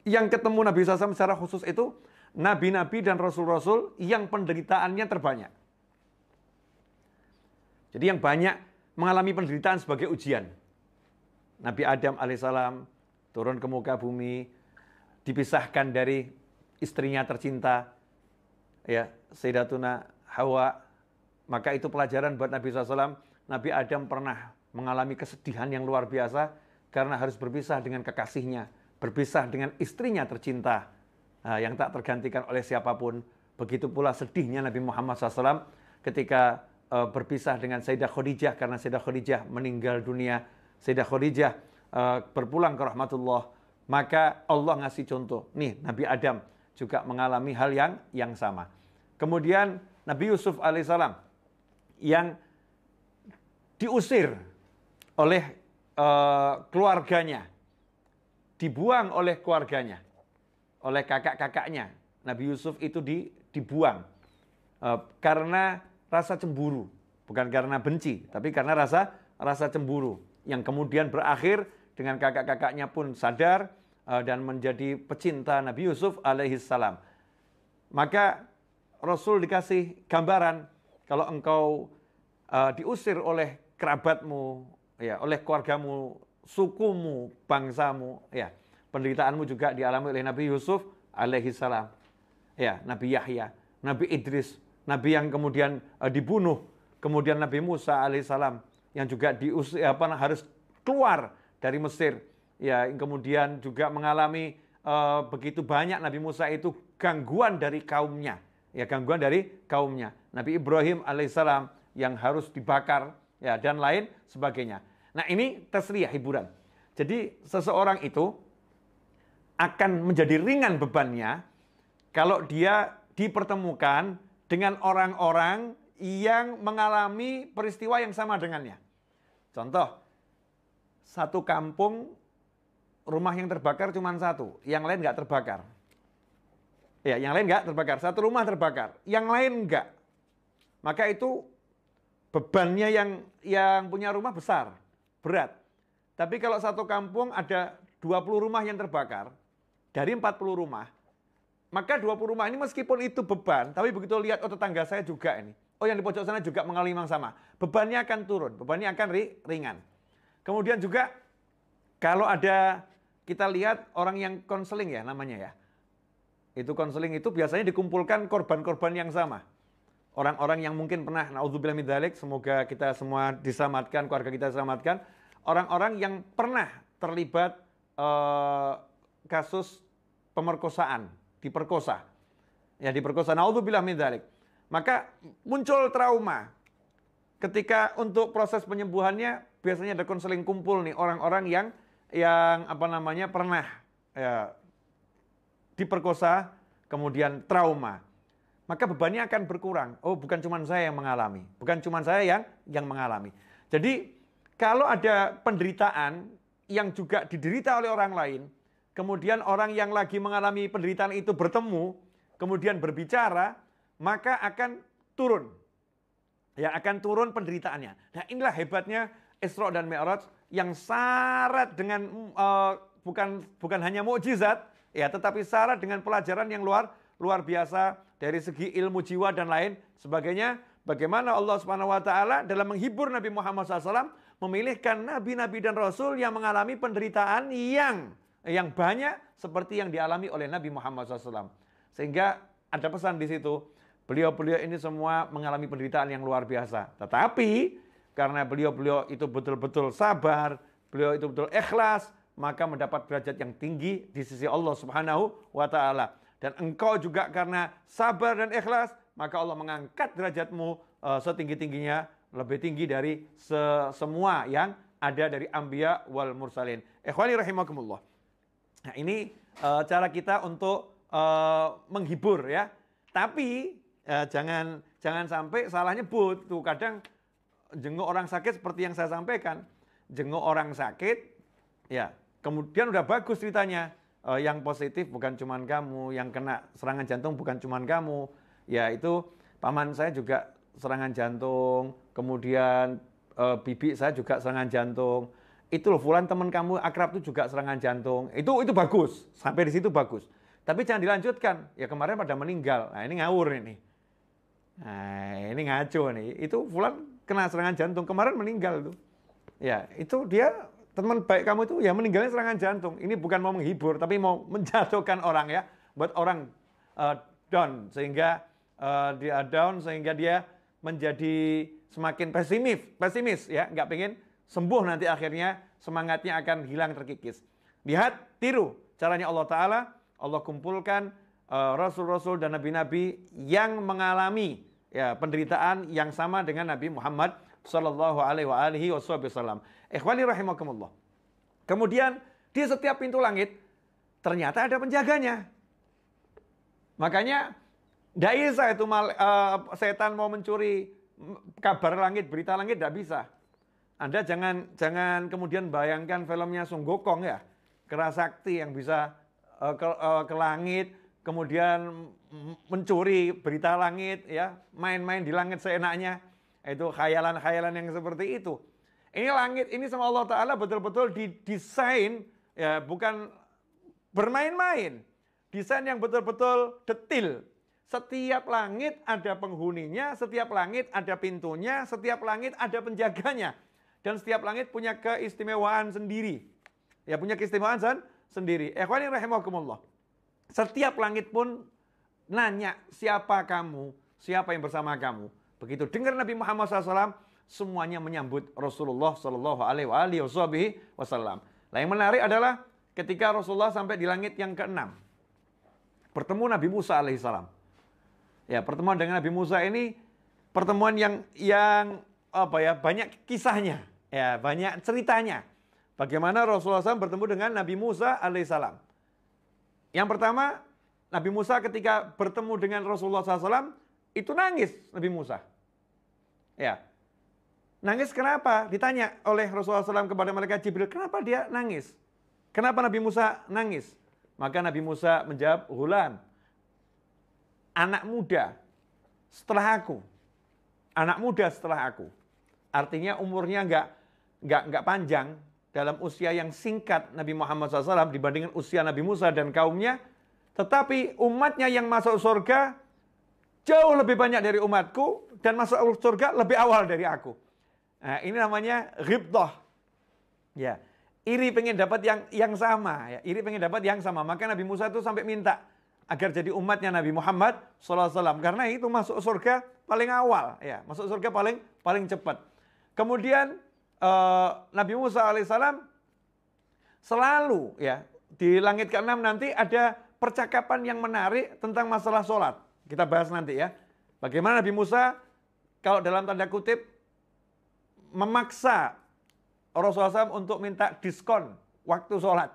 yang ketemu Nabi SAW secara khusus itu nabi-nabi dan rasul-rasul yang penderitaannya terbanyak. Jadi yang banyak mengalami penderitaan sebagai ujian. Nabi Adam alaihissalam turun ke muka bumi, dipisahkan dari istrinya tercinta, ya Sayyidatuna Hawa. Maka itu pelajaran buat Nabi SAW. Nabi Adam pernah mengalami kesedihan yang luar biasa karena harus berpisah dengan kekasihnya, berpisah dengan istrinya tercinta, yang tak tergantikan oleh siapapun. Begitu pula sedihnya Nabi Muhammad SAW ketika berpisah dengan Sayyidah Khadijah karena Sayyidah Khadijah meninggal dunia. Sayyidah Khadijah berpulang ke rahmatullah. Maka Allah ngasih contoh. Nih, Nabi Adam juga mengalami hal yang sama. Kemudian Nabi Yusuf alaihissalam yang diusir oleh keluarganya, dibuang oleh keluarganya, oleh kakak-kakaknya. Nabi Yusuf itu dibuang karena rasa cemburu, bukan karena benci, tapi karena rasa cemburu yang kemudian berakhir dengan kakak-kakaknya pun sadar dan menjadi pecinta Nabi Yusuf alaihissalam. Maka Rasul dikasih gambaran, kalau engkau diusir oleh kerabatmu, ya, oleh keluargamu, sukumu, bangsamu, ya, penderitaanmu juga dialami oleh Nabi Yusuf alaihissalam, ya, Nabi Yahya, Nabi Idris, Nabi yang kemudian dibunuh, kemudian Nabi Musa alaihissalam yang juga harus keluar dari Mesir, ya, kemudian juga mengalami begitu banyak Nabi Musa itu gangguan dari kaumnya, ya, gangguan dari kaumnya. Nabi Ibrahim alaihissalam yang harus dibakar, ya, dan lain sebagainya. Nah, ini tasliyah, hiburan. Jadi seseorang itu akan menjadi ringan bebannya kalau dia dipertemukan dengan orang-orang yang mengalami peristiwa yang sama dengannya. Contoh, satu kampung rumah yang terbakar cuma satu, yang lain nggak terbakar. Ya, yang lain nggak terbakar. Satu rumah terbakar, yang lain nggak. Maka itu bebannya yang punya rumah besar, berat. Tapi kalau satu kampung ada 20 rumah yang terbakar, dari 40 rumah, maka 20 rumah ini meskipun itu beban, tapi begitu lihat, oh tetangga saya juga ini, oh yang di pojok sana juga mengalami yang sama, bebannya akan turun, bebannya akan ringan. Kemudian juga kalau ada, kita lihat orang yang konseling, ya namanya, ya. Itu konseling itu biasanya dikumpulkan korban-korban yang sama. Orang-orang yang mungkin pernah, naudzubillah min dzalik, semoga kita semua diselamatkan, keluarga kita diselamatkan. Orang-orang yang pernah terlibat kasus pemerkosaan, diperkosa. Ya, diperkosa, naudzubillah min dzalik. Maka muncul trauma. Ketika untuk proses penyembuhannya, biasanya ada konseling kumpul nih, orang-orang yang pernah, ya, diperkosa, kemudian trauma. Maka bebannya akan berkurang. Oh, bukan cuma saya yang mengalami. Bukan cuma saya yang mengalami. Jadi, kalau ada penderitaan yang juga diderita oleh orang lain, kemudian orang yang lagi mengalami penderitaan itu bertemu, kemudian berbicara, maka akan turun. Ya, akan turun penderitaannya. Nah, inilah hebatnya Isra dan Mi'raj yang syarat dengan bukan hanya mukjizat, ya, tetapi syarat dengan pelajaran yang luar biasa dari segi ilmu jiwa dan lain sebagainya. Bagaimana Allah Subhanahu wa taala dalam menghibur Nabi Muhammad SAW memilihkan nabi-nabi dan rasul yang mengalami penderitaan yang banyak seperti yang dialami oleh Nabi Muhammad SAW. Sehingga ada pesan di situ. Beliau-beliau ini semua mengalami penderitaan yang luar biasa. Tetapi karena beliau-beliau itu betul-betul sabar, beliau itu betul ikhlas, maka mendapat derajat yang tinggi di sisi Allah Subhanahu wa taala. Dan engkau juga karena sabar dan ikhlas, maka Allah mengangkat derajatmu setinggi-tingginya, lebih tinggi dari semua yang ada dari anbiya wal mursalin. Ikhwani rahimakumullah. Nah, ini cara kita untuk menghibur, ya. Tapi jangan sampai salah nyebut. Tuh kadang jenguk orang sakit seperti yang saya sampaikan. Jenguk orang sakit, ya, kemudian udah bagus ceritanya. Yang positif bukan cuman kamu, yang kena serangan jantung bukan cuman kamu. Ya, itu paman saya juga serangan jantung, kemudian bibi saya juga serangan jantung. Itu loh, fulan teman kamu akrab itu juga serangan jantung. Itu bagus, sampai di situ bagus. Tapi jangan dilanjutkan. Ya, kemarin pada meninggal. Nah, ini ngawur ini. Nah, ini ngaco nih. Itu fulan kena serangan jantung, kemarin meninggal tuh. Ya, itu dia teman baik kamu itu ya meninggalnya serangan jantung. Ini bukan mau menghibur, tapi mau menjatuhkan orang, ya, buat orang down sehingga dia down, sehingga dia menjadi semakin pesimis, ya, nggak pengen sembuh, nanti akhirnya semangatnya akan hilang terkikis. Lihat, tiru caranya Allah Taala. Allah kumpulkan rasul-rasul dan nabi-nabi yang mengalami, ya, penderitaan yang sama dengan Nabi Muhammad sallallahu alaihi wasallam. Ikhwani rahimakumullah. Kemudian di setiap pintu langit ternyata ada penjaganya. Makanya tidak bisa itu setan mau mencuri kabar langit, berita langit, tidak bisa. Anda jangan kemudian bayangkan filmnya Sung Gokong, ya, Kerasakti yang bisa ke langit, kemudian mencuri berita langit, ya, main-main di langit seenaknya. Itu khayalan-khayalan yang seperti itu. Ini langit ini sama Allah Ta'ala betul-betul didesain, ya, bukan bermain-main. Desain yang betul-betul detil. Setiap langit ada penghuninya, setiap langit ada pintunya, setiap langit ada penjaganya. Dan setiap langit punya keistimewaan sendiri. Ya, punya keistimewaan sendiri. Ikhwani rahimakumullah. Setiap langit pun nanya, siapa kamu? Siapa yang bersama kamu? Begitu dengar Nabi Muhammad SAW, semuanya menyambut Rasulullah SAW. Nah, yang menarik adalah ketika Rasulullah sampai di langit yang ke-6, bertemu Nabi Musa alaihissalam. Ya, pertemuan dengan Nabi Musa ini pertemuan yang banyak kisahnya, ya, banyak ceritanya. Bagaimana Rasulullah SAW bertemu dengan Nabi Musa alaihissalam. Yang pertama, Nabi Musa ketika bertemu dengan Rasulullah SAW, itu nangis Nabi Musa. Ya, nangis kenapa? Ditanya oleh Rasulullah SAW kepada malaikat Jibril, kenapa dia nangis? Kenapa Nabi Musa nangis? Maka Nabi Musa menjawab, "Ghulam, anak muda setelah aku. Anak muda setelah aku." Artinya umurnya nggak panjang, dalam usia yang singkat Nabi Muhammad SAW dibandingkan usia Nabi Musa dan kaumnya. Tetapi umatnya yang masuk surga jauh lebih banyak dari umatku dan masuk surga lebih awal dari aku. Nah, ini namanya ghibthah. Ya, iri pengen dapat yang sama, ya. Iri pengen dapat yang sama. Maka Nabi Musa itu sampai minta agar jadi umatnya Nabi Muhammad SAW. Karena itu masuk surga paling awal, ya, masuk surga paling cepat. Kemudian Nabi Musa alaihissalam selalu, ya, di langit ke-6 nanti ada percakapan yang menarik tentang masalah sholat. Kita bahas nanti, ya. Bagaimana Nabi Musa kalau dalam tanda kutip memaksa Rasulullah SAW untuk minta diskon waktu sholat.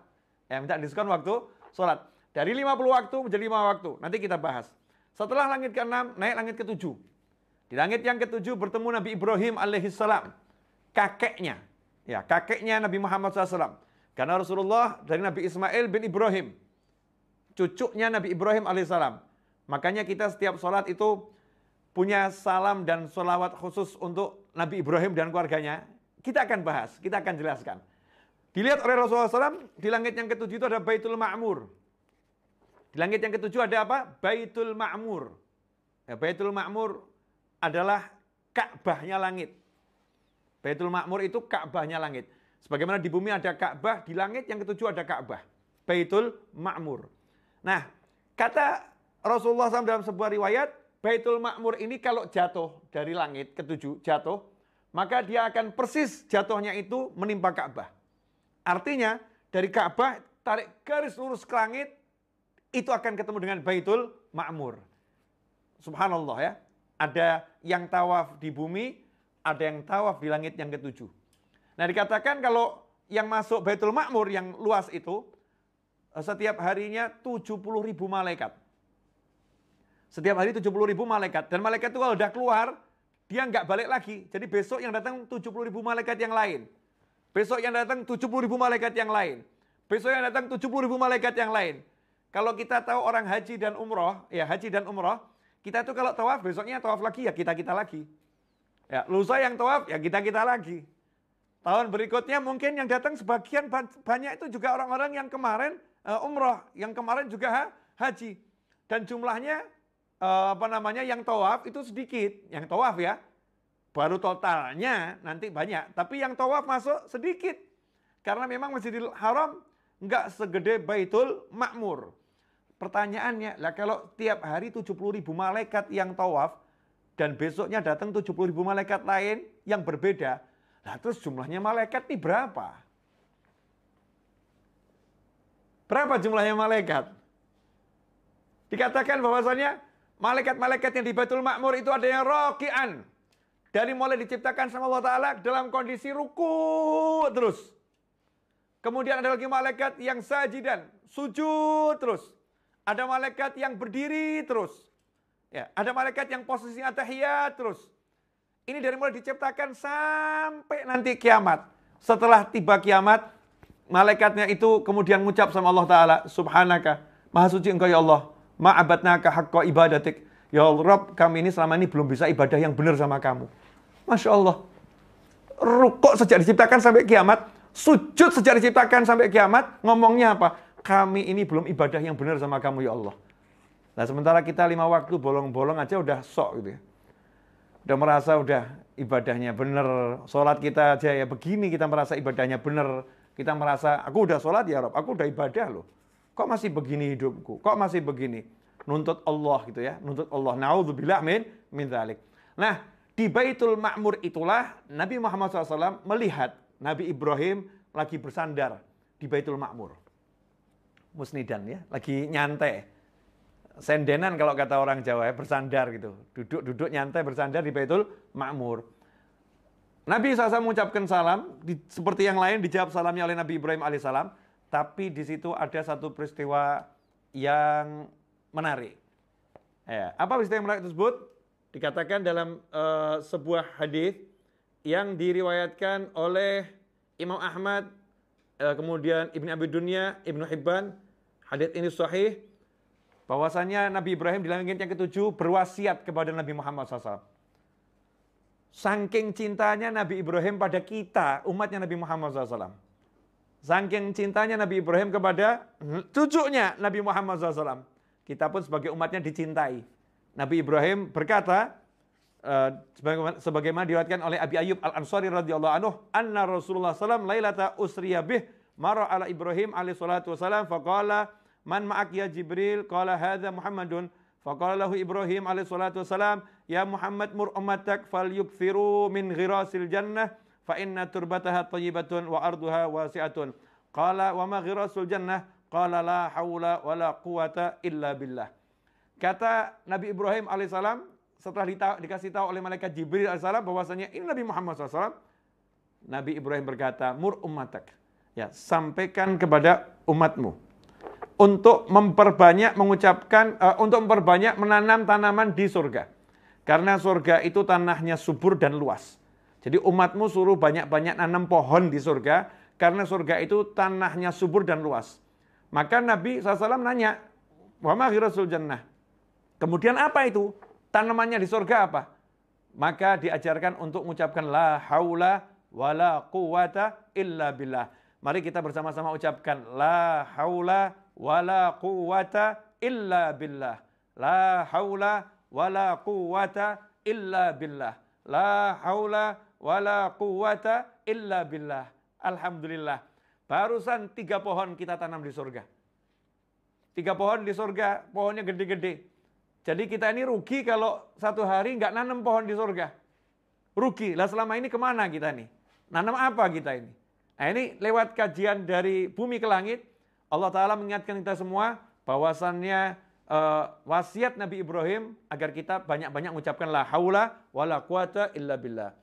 Ya, minta diskon waktu sholat. Dari 50 waktu menjadi 5 waktu. Nanti kita bahas. Setelah langit ke-6, naik langit ke-7. Di langit yang ke-7 bertemu Nabi Ibrahim alaihissalam. Kakeknya. Ya, kakeknya Nabi Muhammad SAW. Karena Rasulullah dari Nabi Ismail bin Ibrahim. Cucunya Nabi Ibrahim alaihissalam. Makanya kita setiap sholat itu punya salam dan sholawat khusus untuk Nabi Ibrahim dan keluarganya. Kita akan bahas, kita akan jelaskan. Dilihat oleh Rasulullah SAW, di langit yang ke-7 itu ada Baitul Ma'mur. Di langit yang ke-7 ada apa? Baitul Ma'mur. Ya, Baitul Ma'mur adalah Ka'bahnya langit. Baitul Ma'mur itu Ka'bahnya langit. Sebagaimana di bumi ada Ka'bah, di langit yang ke-7 ada Ka'bah. Baitul Ma'mur. Nah, kata Rasulullah SAW dalam sebuah riwayat, Baitul Ma'mur ini kalau jatuh dari langit ke-7, jatuh, maka dia akan persis jatuhnya itu menimpa Ka'bah. Artinya, dari Ka'bah, tarik garis lurus ke langit, itu akan ketemu dengan Baitul Ma'mur. Subhanallah, ya. Ada yang tawaf di bumi, ada yang tawaf di langit yang ke-7. Nah, dikatakan kalau yang masuk Baitul Ma'mur yang luas itu, setiap harinya 70.000 malaikat. Setiap hari 70.000 malaikat. Dan malaikat itu kalau udah keluar, dia nggak balik lagi. Jadi besok yang datang 70.000 malaikat yang lain. Besok yang datang 70.000 malaikat yang lain. Besok yang datang 70.000 malaikat yang lain. Kalau kita tahu orang haji dan umroh, ya haji dan umroh, kita tuh kalau tawaf, besoknya tawaf lagi, ya kita-kita lagi. Ya, lusa yang tawaf, ya kita-kita lagi. Tahun berikutnya mungkin yang datang sebagian banyak itu juga orang-orang yang kemarin umroh, yang kemarin juga haji. Dan jumlahnya yang tawaf itu sedikit, yang tawaf ya, baru totalnya nanti banyak, tapi yang tawaf masuk sedikit, karena memang Masjidil Haram nggak segede Baitul Ma'mur. Pertanyaannya, lah kalau tiap hari 70.000 malaikat yang tawaf, dan besoknya datang 70.000 malaikat lain yang berbeda, lah terus jumlahnya malaikat ini berapa? Berapa jumlahnya malaikat? Dikatakan bahwasanya malaikat-malaikat yang di Baitul Ma'mur itu ada yang roki'an. Dari mulai diciptakan sama Allah Ta'ala dalam kondisi ruku terus. Kemudian ada lagi malaikat yang sajidan, sujud terus. Ada malaikat yang berdiri terus. Ya, ada malaikat yang posisinya tahiyat terus. Ini dari mulai diciptakan sampai nanti kiamat. Setelah tiba kiamat, malaikatnya itu kemudian mengucap sama Allah Ta'ala, Subhanaka, Maha Suci Engkau ya Allah, ma'abadnaka haqqa ibadatik. Ya Allah, kami ini selama ini belum bisa ibadah yang benar sama kamu. Masya Allah. Rukuk sejak diciptakan sampai kiamat, sujud sejak diciptakan sampai kiamat, ngomongnya apa? kami ini belum ibadah yang benar sama kamu ya Allah. Nah sementara kita 5 waktu bolong-bolong aja udah sok gitu ya. Udah merasa udah ibadahnya benar, sholat kita aja ya begini kita merasa ibadahnya benar. Kita merasa aku udah sholat ya Rob, aku udah ibadah loh. Kok masih begini hidupku? Kok masih begini? Nuntut Allah gitu ya, nuntut Allah. Na'udzubillah min dzalik. Nah, di Baitul Ma'mur itulah Nabi Muhammad SAW melihat Nabi Ibrahim lagi bersandar di Baitul Ma'mur. Musnidan ya, lagi nyantai. Sendenan kalau kata orang Jawa ya, bersandar gitu. Duduk nyantai bersandar di Baitul Ma'mur. Nabi SAW mengucapkan salam, seperti yang lain dijawab salamnya oleh Nabi Ibrahim alaihissalam. Tapi di situ ada satu peristiwa yang menarik. Ya, apa peristiwa yang menarik tersebut? Dikatakan dalam sebuah hadis yang diriwayatkan oleh Imam Ahmad, kemudian Ibnu Abi Dunya, Ibnu Hibban. Hadis ini sahih, bahwasanya Nabi Ibrahim di langit yang ketujuh berwasiat kepada Nabi Muhammad SAW. Saking cintanya Nabi Ibrahim pada kita, umatnya Nabi Muhammad SAW. Saking cintanya Nabi Ibrahim kepada cucunya Nabi Muhammad SAW. Kita pun sebagai umatnya dicintai. Nabi Ibrahim berkata, sebagaimana diriwayatkan oleh Abi Ayyub Al-Ansari radhiyallahu anhu, anna Rasulullah SAW lailata usriya bih mara ala Ibrahim alaihi salatu wasalam faqala man ma'ak ya Jibril qala hadza Muhammadun faqala lahu Ibrahim alaihi salatu wasalam ya Muhammad mur ummatak falyukthiru min ghirasil jannah fa inna turbataha thayyibatun wa arduha wasi'atun. Qala wa ma ghirasul jannah? Qala la haula wa la quwata illa billah. Kata Nabi Ibrahim alaihissalam setelah dikasih tahu oleh malaikat Jibril alaihissalam bahwasanya ini Nabi Muhammad SAW, Nabi Ibrahim berkata, mur ummatak, ya, sampaikan kepada umatmu untuk memperbanyak menanam tanaman di surga. Karena surga itu tanahnya subur dan luas. Jadi umatmu suruh banyak-banyak nanam pohon di surga, karena surga itu tanahnya subur dan luas. Maka Nabi SAW nanya, wa ma ghirasul jannah? Kemudian apa itu? Tanamannya di surga apa? Maka diajarkan untuk mengucapkan la haula wa la quwata illa billah. Mari kita bersama-sama ucapkan la haula wa la quwata illa billah. La haula wa la quwata illa billah. La haula wa la quwata illa billah. Alhamdulillah. Barusan 3 pohon kita tanam di surga. 3 pohon di surga, pohonnya gede-gede. Jadi kita ini rugi kalau satu hari nggak nanam pohon di surga. Rugi. Lah selama ini kemana kita nih? Nanam apa kita ini? Nah ini lewat kajian dari bumi ke langit, Allah Ta'ala mengingatkan kita semua bahwasannya wasiat Nabi Ibrahim agar kita banyak-banyak mengucapkan la haula wa la quwata illa billah.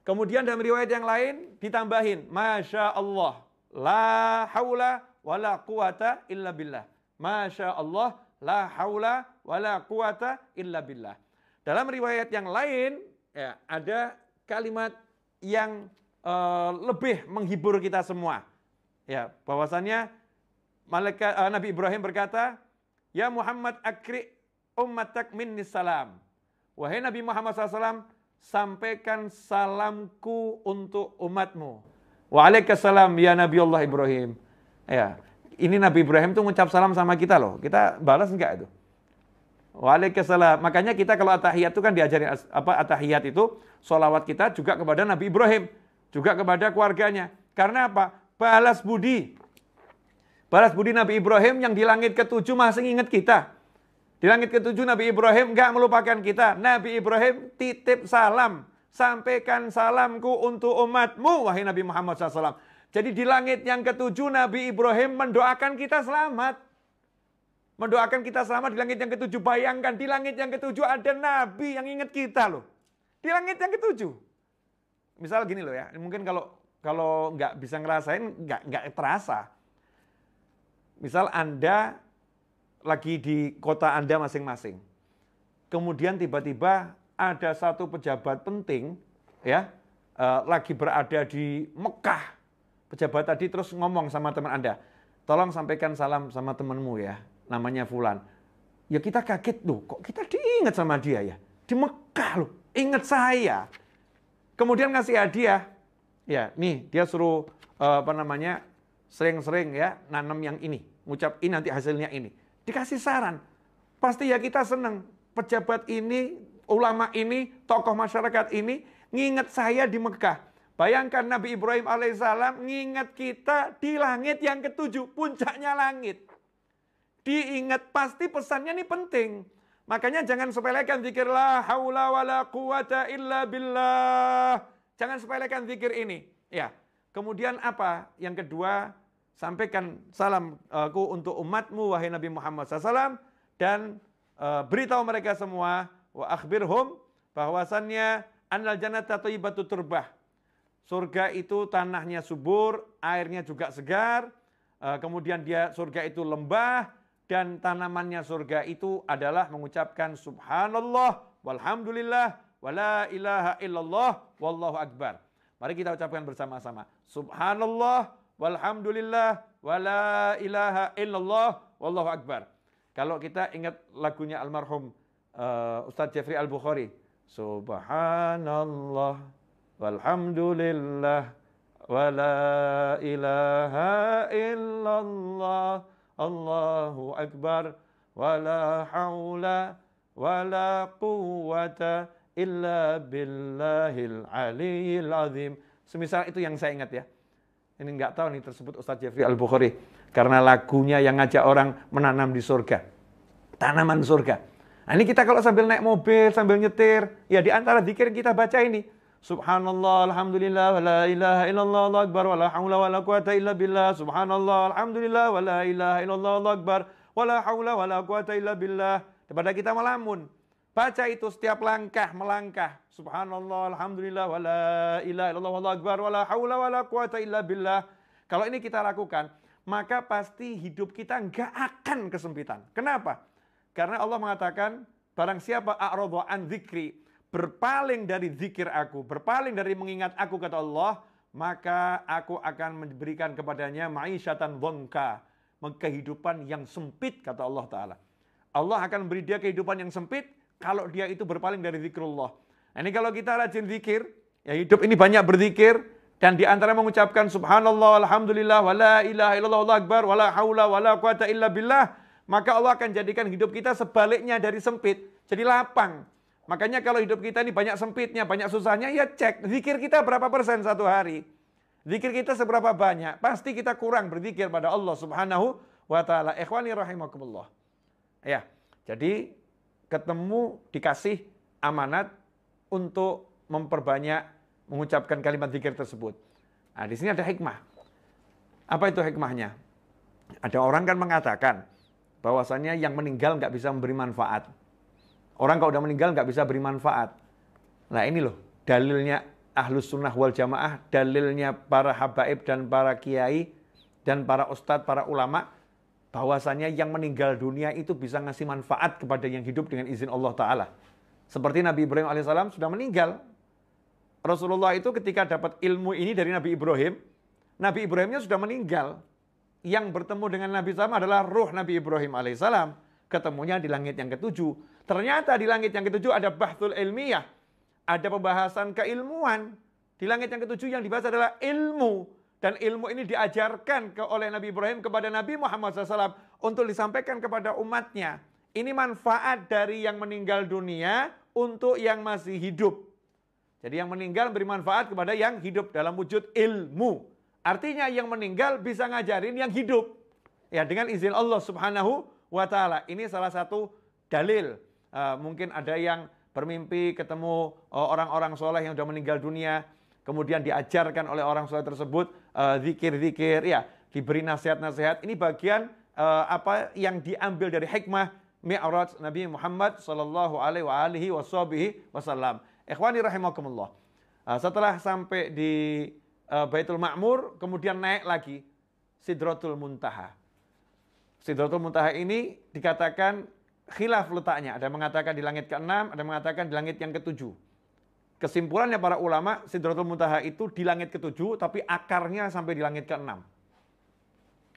Kemudian dalam riwayat yang lain ditambahin, Masya Allah, la haula wa la quwata illa billah. Masya Allah, la haula wa la quwata illa billah. Dalam riwayat yang lain ya, ada kalimat yang lebih menghibur kita semua. Ya, bahwasannya Nabi Ibrahim berkata, ya Muhammad akri ummatak minni salam. Wahai Nabi Muhammad SAW, sampaikan salamku untuk umatmu. Waalaikumsalam ya Nabi Allah Ibrahim. Ya, ini Nabi Ibrahim tuh ngucap salam sama kita loh. Kita balas enggak itu? Waalaikumsalam. Makanya kita kalau atahiyat itu kan diajarin atahiyat itu sholawat kita juga kepada Nabi Ibrahim, juga kepada keluarganya. Karena apa? Balas budi. Balas budi Nabi Ibrahim yang di langit ke-7 masih ingat kita. Di langit ke-7 Nabi Ibrahim enggak melupakan kita. Nabi Ibrahim titip salam. Sampaikan salamku untuk umatmu, wahai Nabi Muhammad SAW. Jadi di langit yang ke-7 Nabi Ibrahim mendoakan kita selamat. Mendoakan kita selamat di langit yang ke-7. Bayangkan di langit yang ke-7 ada Nabi yang ingat kita loh. Di langit yang ke-7. Misal gini loh ya, mungkin kalau nggak bisa ngerasain nggak terasa. Misal Anda lagi di kota Anda masing-masing. Kemudian tiba-tiba ada satu pejabat penting ya lagi berada di Mekah. Pejabat tadi terus ngomong sama teman Anda, tolong sampaikan salam sama temanmu ya, namanya Fulan. Ya kita kaget loh, kok kita diingat sama dia ya? Di Mekah loh, ingat saya. Kemudian ngasih hadiah, ya nih dia suruh sering-sering ya nanam yang ini. ngucap ini nanti hasilnya ini. Dikasih saran. Pasti ya kita senang. Pejabat ini, ulama ini, tokoh masyarakat ini nginget saya di Mekah. Bayangkan Nabi Ibrahim alaihissalam nginget kita di langit yang ketujuh, puncaknya langit. Diingat, pasti pesannya ini penting. Makanya jangan sepelekan zikir la haula wala quwata illa billah. Jangan sepelekan zikir ini. Ya. Kemudian apa? Yang kedua, sampaikan salamku untuk umatmu wahai Nabi Muhammad SAW dan beritahu mereka semua wa akhbirhum bahwasannya annal jannata thayyibatu turbah. Surga itu tanahnya subur, airnya juga segar. Kemudian surga itu lembah dan tanamannya surga itu adalah mengucapkan subhanallah walhamdulillah wala ilaha illallah wallahu akbar. Mari kita ucapkan bersama-sama. Subhanallah walhamdulillah wala ilaha illallah wallahu akbar. Kalau kita ingat lagunya almarhum Ustadz Jeffrey Al-Bukhari, subhanallah walhamdulillah wala ilaha illallah Allahu akbar wala haula wala quwwata illa billahil aliyil azim. Semisal itu yang saya ingat ya. Ini enggak tahu nih tersebut Ustadz Jeffrey Al-Bukhari karena lagunya yang ngajak orang menanam di surga. Tanaman surga. Nah, ini kita kalau sambil naik mobil, sambil nyetir, ya di antara zikir kita baca ini. Subhanallah, alhamdulillah, wa la ilaha illallah, Allahu akbar, wa la haula wa la quwata illa billah. Subhanallah, alhamdulillah, wa la ilaha illallah, Allahu akbar, wa la haula wa la quwata illa billah. Daripada kita melamun. Baca itu setiap langkah, melangkah. Subhanallah, alhamdulillah, wa la ilaha illallah, Allahu akbar, wa la haula wa la quwata illa billah. Kalau ini kita lakukan, maka pasti hidup kita enggak akan kesempitan. Kenapa? Karena Allah mengatakan, barang siapa a'radha an dzikri, berpaling dari zikir aku, berpaling dari mengingat aku, kata Allah, maka aku akan memberikan kepadanya ma'isyatan dhanka, kehidupan yang sempit, kata Allah Ta'ala. Allah akan memberi dia kehidupan yang sempit kalau dia itu berpaling dari zikrullah. Nah, ini kalau kita rajin zikir, ya hidup ini banyak berzikir, dan di antara mengucapkan subhanallah, alhamdulillah, wa la ilaha illallah, Allahu akbar, wa la haula wa la quwata illa billah, maka Allah akan jadikan hidup kita sebaliknya dari sempit, jadi lapang. Makanya kalau hidup kita ini banyak sempitnya, banyak susahnya, ya cek zikir kita berapa persen satu hari. Zikir kita seberapa banyak, pasti kita kurang berzikir pada Allah Subhanahu wa Ta'ala. Ikhwani rahimakumullah. Ya, jadi ketemu dikasih amanat untuk memperbanyak mengucapkan kalimat zikir tersebut. Nah, di sini ada hikmah. Apa itu hikmahnya? Ada orang kan mengatakan bahwasannya yang meninggal nggak bisa memberi manfaat. Orang kalau udah meninggal nggak bisa beri manfaat. Nah ini loh dalilnya Ahlus Sunnah wal Jamaah, dalilnya para habaib dan para kiai dan para ustadz, para ulama, bahwasannya yang meninggal dunia itu bisa ngasih manfaat kepada yang hidup dengan izin Allah Ta'ala. Seperti Nabi Ibrahim alaihissalam sudah meninggal. Rasulullah itu ketika dapat ilmu ini dari Nabi Ibrahimnya sudah meninggal. Yang bertemu dengan Nabi SAW adalah ruh Nabi Ibrahim alaihissalam. Ketemunya di langit yang ketujuh. Ternyata di langit yang ketujuh ada bahthul ilmiyah. Ada pembahasan keilmuan. Di langit yang ketujuh yang dibahas adalah ilmu. Dan ilmu ini diajarkan oleh Nabi Ibrahim kepada Nabi Muhammad SAW untuk disampaikan kepada umatnya. Ini manfaat dari yang meninggal dunia untuk yang masih hidup. Jadi yang meninggal beri manfaat kepada yang hidup dalam wujud ilmu. Artinya yang meninggal bisa ngajarin yang hidup. Ya, dengan izin Allah Subhanahu wa Ta'ala. Ini salah satu dalil. Mungkin ada yang bermimpi ketemu orang-orang soleh yang sudah meninggal dunia. Kemudian diajarkan oleh orang soleh tersebut zikir-zikir. Ya, diberi nasihat-nasihat. Ini bagian apa yang diambil dari hikmah Mi'raj Nabi Muhammad sallallahu alaihi wasallam. Ikhwani rahimakumullah. Setelah sampai di Baitul Ma'mur, kemudian naik lagi Sidratul Muntaha. Sidratul Muntaha ini dikatakan khilaf letaknya. Ada yang mengatakan di langit ke-6, ada yang mengatakan di langit yang ke-7. Kesimpulannya para ulama, Sidratul Muntaha itu di langit ke-7, tapi akarnya sampai di langit ke-6.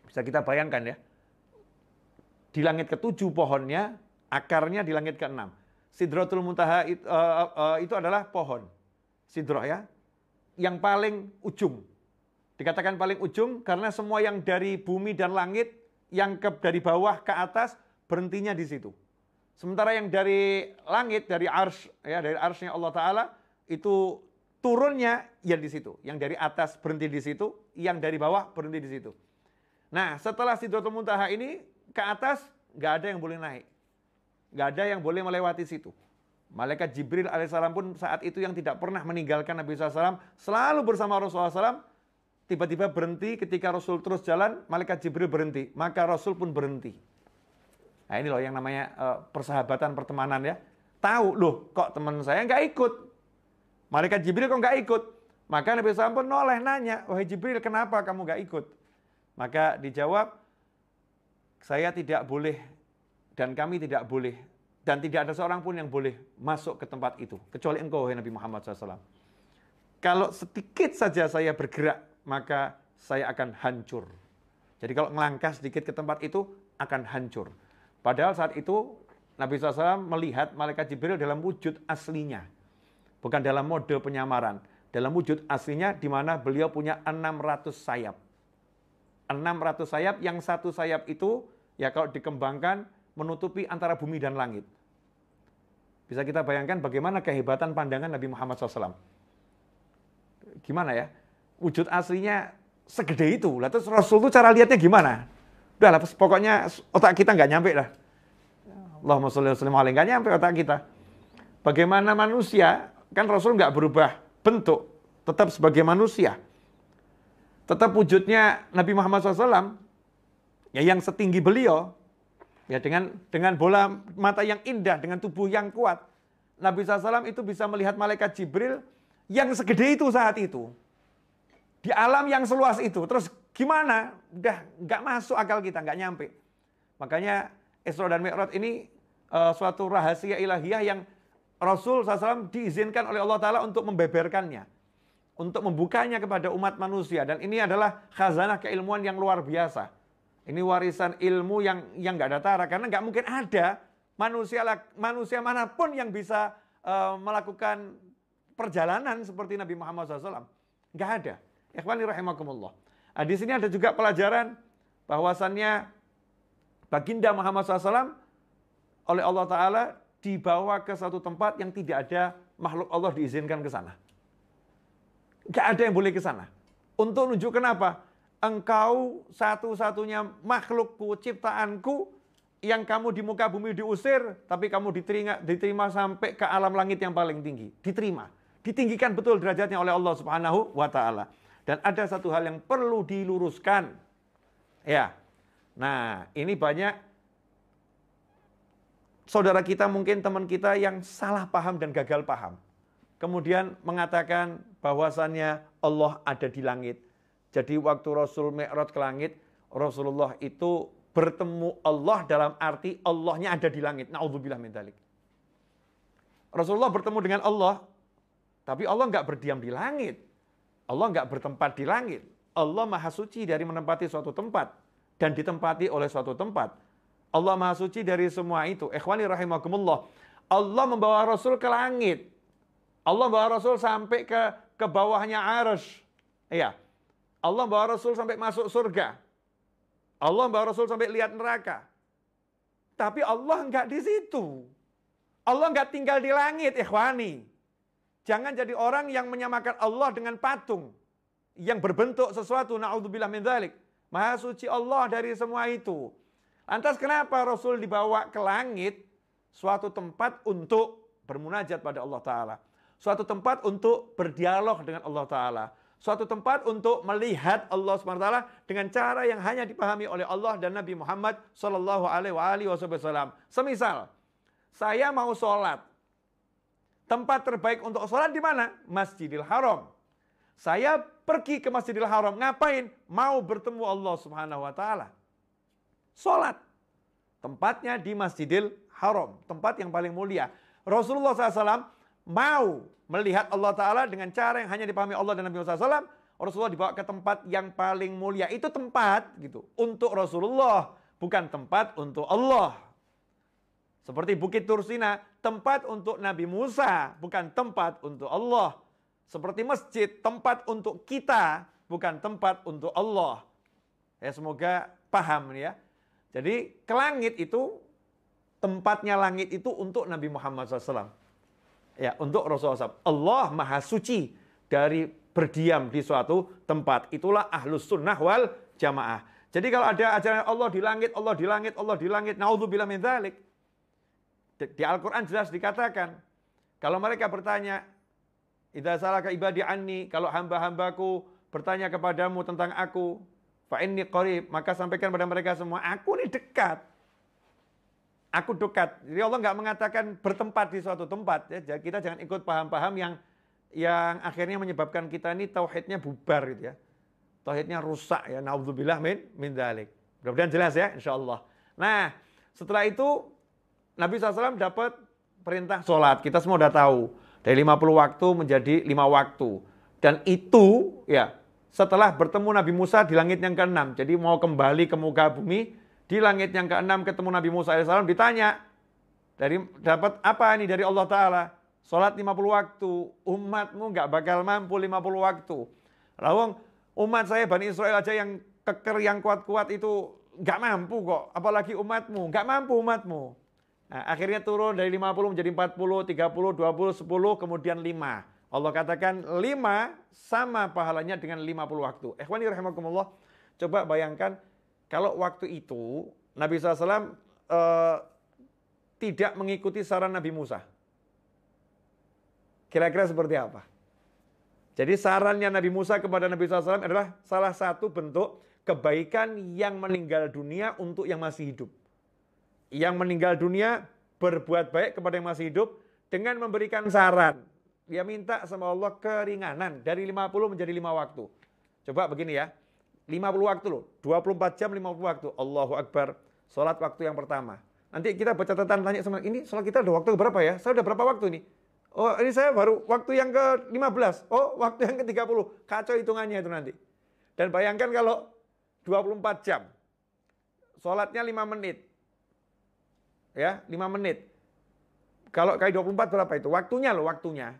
Bisa kita bayangkan ya. Di langit ke-7 pohonnya, akarnya di langit ke-6. Sidratul Muntaha itu adalah pohon. Sidrah ya. Yang paling ujung. Dikatakan paling ujung karena semua yang dari bumi dan langit yang dari bawah ke atas berhentinya di situ. Sementara yang dari langit, dari arsy, ya, dari arsy-nya Allah Ta'ala, itu turunnya ya di situ. Yang dari atas berhenti di situ, yang dari bawah berhenti di situ. Nah, setelah Sidratul Muntaha ini, ke atas nggak ada yang boleh naik. Nggak ada yang boleh melewati situ. Malaikat Jibril alaihissalam pun saat itu yang tidak pernah meninggalkan Nabi SAW, selalu bersama Rasulullah SAW, tiba-tiba berhenti ketika Rasul terus jalan, Malaikat Jibril berhenti. Maka Rasul pun berhenti. Nah ini loh yang namanya persahabatan, pertemanan ya. Tahu, loh kok teman saya nggak ikut? Malaikat Jibril kok nggak ikut? Maka Nabi SAW pun noleh nanya, wahai Jibril kenapa kamu nggak ikut? Maka dijawab, saya tidak boleh dan kami tidak boleh. Dan tidak ada seorang pun yang boleh masuk ke tempat itu. Kecuali engkau, wahai Nabi Muhammad SAW. Kalau sedikit saja saya bergerak, maka saya akan hancur. Jadi kalau ngelangkah sedikit ke tempat itu, akan hancur. Padahal saat itu Nabi SAW melihat Malaikat Jibril dalam wujud aslinya. Bukan dalam mode penyamaran. Dalam wujud aslinya di mana beliau punya 600 sayap. 600 sayap, yang satu sayap itu ya kalau dikembangkan menutupi antara bumi dan langit. Bisa kita bayangkan bagaimana kehebatan pandangan Nabi Muhammad SAW. Gimana ya? Wujud aslinya segede itu. Lah terus Rasul itu cara lihatnya gimana? Udah lah, pokoknya otak kita nggak nyampe lah. Allahumma sholli wa sallim alaihi, nggak nyampe otak kita. Bagaimana manusia, kan Rasul nggak berubah bentuk, tetap sebagai manusia. Tetap wujudnya Nabi Muhammad SAW, ya yang setinggi beliau, ya dengan bola mata yang indah, dengan tubuh yang kuat. Nabi SAW itu bisa melihat Malaikat Jibril yang segede itu saat itu. Di alam yang seluas itu. Terus gimana? Udah nggak masuk akal kita, nggak nyampe. Makanya Isra dan Mi'raj ini suatu rahasia ilahiyah yang Rasul SAW diizinkan oleh Allah Ta'ala untuk membeberkannya. Untuk membukanya kepada umat manusia. Dan ini adalah khazanah keilmuan yang luar biasa. Ini warisan ilmu yang nggak ada tara. Karena nggak mungkin ada manusia manapun yang bisa melakukan perjalanan seperti Nabi Muhammad SAW. Nggak ada. Ikhwani rahimakumullah. Nah, di sini ada juga pelajaran bahwasannya Baginda Muhammad SAW oleh Allah Ta'ala dibawa ke satu tempat yang tidak ada makhluk Allah diizinkan ke sana. Nggak ada yang boleh ke sana. Untuk nunjukkan apa? Engkau satu-satunya makhlukku, ciptaanku, yang kamu di muka bumi diusir, tapi kamu diterima sampai ke alam langit yang paling tinggi. Diterima. Ditinggikan betul derajatnya oleh Allah Subhanahu wa Ta'ala. Dan ada satu hal yang perlu diluruskan. Ya. Nah, ini banyak saudara kita, mungkin teman kita yang salah paham dan gagal paham. Kemudian mengatakan bahwasannya Allah ada di langit. Jadi waktu Rasul Mi'raj ke langit, Rasulullah itu bertemu Allah dalam arti Allahnya ada di langit. Na'udzubillah min dzalik. Rasulullah bertemu dengan Allah, tapi Allah nggak berdiam di langit. Allah nggak bertempat di langit. Allah maha suci dari menempati suatu tempat dan ditempati oleh suatu tempat. Allah maha suci dari semua itu. Ikhwani rahimakumullah. Allah membawa Rasul ke langit. Allah membawa Rasul sampai ke bawahnya arsy. Iya. Allah membawa Rasul sampai masuk surga. Allah membawa Rasul sampai lihat neraka. Tapi Allah enggak di situ. Allah enggak tinggal di langit, ikhwani. Jangan jadi orang yang menyamakan Allah dengan patung yang berbentuk sesuatu, na'udzubillah min dzalik. Maha suci Allah dari semua itu. Lantas kenapa Rasul dibawa ke langit? Suatu tempat untuk bermunajat pada Allah Ta'ala. Suatu tempat untuk berdialog dengan Allah Ta'ala. Suatu tempat untuk melihat Allah SWT dengan cara yang hanya dipahami oleh Allah dan Nabi Muhammad SAW. Semisal, saya mau sholat. Tempat terbaik untuk sholat di mana? Masjidil Haram. Saya pergi ke Masjidil Haram. Ngapain? Mau bertemu Allah Subhanahu wa Ta'ala. Sholat. Tempatnya di Masjidil Haram. Tempat yang paling mulia. Rasulullah SAW mau melihat Allah Ta'ala dengan cara yang hanya dipahami Allah dan Nabi Muhammad SAW. Rasulullah dibawa ke tempat yang paling mulia. Itu tempat gitu untuk Rasulullah. Bukan tempat untuk Allah. Seperti Bukit Tursina, tempat untuk Nabi Musa, bukan tempat untuk Allah. Seperti masjid, tempat untuk kita, bukan tempat untuk Allah. Ya, semoga paham ya. Jadi ke langit itu, tempatnya langit itu untuk Nabi Muhammad SAW. Ya, untuk Rasulullah SAW. Allah Maha Suci dari berdiam di suatu tempat. Itulah ahlus sunnah wal jamaah. Jadi kalau ada ajaran Allah di langit, Allah di langit, Allah di langit, naudzubillah min dzalik. Di Al-Quran jelas dikatakan, kalau mereka bertanya, idza salaka ibadi anni, kalau hamba-hambaku bertanya kepadamu tentang aku, fa inni qarib, maka sampaikan pada mereka semua, aku ini dekat. Aku dekat. Jadi Allah nggak mengatakan bertempat di suatu tempat. Ya. Kita jangan ikut paham-paham yang akhirnya menyebabkan kita ini tauhidnya bubar gitu ya. Tauhidnya rusak ya. Naudzubillah min dzalik. Mudah-mudahan jelas ya, insyaallah. Nah, setelah itu Nabi SAW dapat perintah sholat. Kita semua udah tahu. Dari 50 waktu menjadi 5 waktu. Dan itu ya setelah bertemu Nabi Musa di langit yang ke-6. Jadi mau kembali ke muka bumi. Di langit yang ke-6 ketemu Nabi Musa AS, ditanya, dapat apa ini dari Allah Ta'ala? Sholat 50 waktu, umatmu nggak bakal mampu 50 waktu. Lalu umat saya Bani Israel aja yang keker, yang kuat-kuat itu nggak mampu kok. Apalagi umatmu, nggak mampu umatmu. Nah, akhirnya turun dari 50 menjadi 40, 30, 20, 10, kemudian 5. Allah katakan 5 sama pahalanya dengan 50 waktu. Ikhwani rahimakumullah, coba bayangkan, kalau waktu itu Nabi SAW tidak mengikuti saran Nabi Musa. Kira-kira seperti apa? Jadi sarannya Nabi Musa kepada Nabi SAW adalah salah satu bentuk kebaikan yang meninggal dunia untuk yang masih hidup. Yang meninggal dunia berbuat baik kepada yang masih hidup dengan memberikan saran. Dia minta sama Allah keringanan dari 50 menjadi 5 waktu. Coba begini ya. 50 waktu loh, 24 jam 50 waktu. Allahu Akbar, sholat waktu yang pertama. Nanti kita baca catatan, tanya sama, ini sholat kita udah waktu berapa ya? Saya udah berapa waktu ini? Oh ini saya baru waktu yang ke-15. Oh waktu yang ke-30. Kacau hitungannya itu nanti. Dan bayangkan kalau 24 jam. Sholatnya 5 menit. Ya, 5 menit. Kalau kali 24 berapa itu? Waktunya loh, waktunya.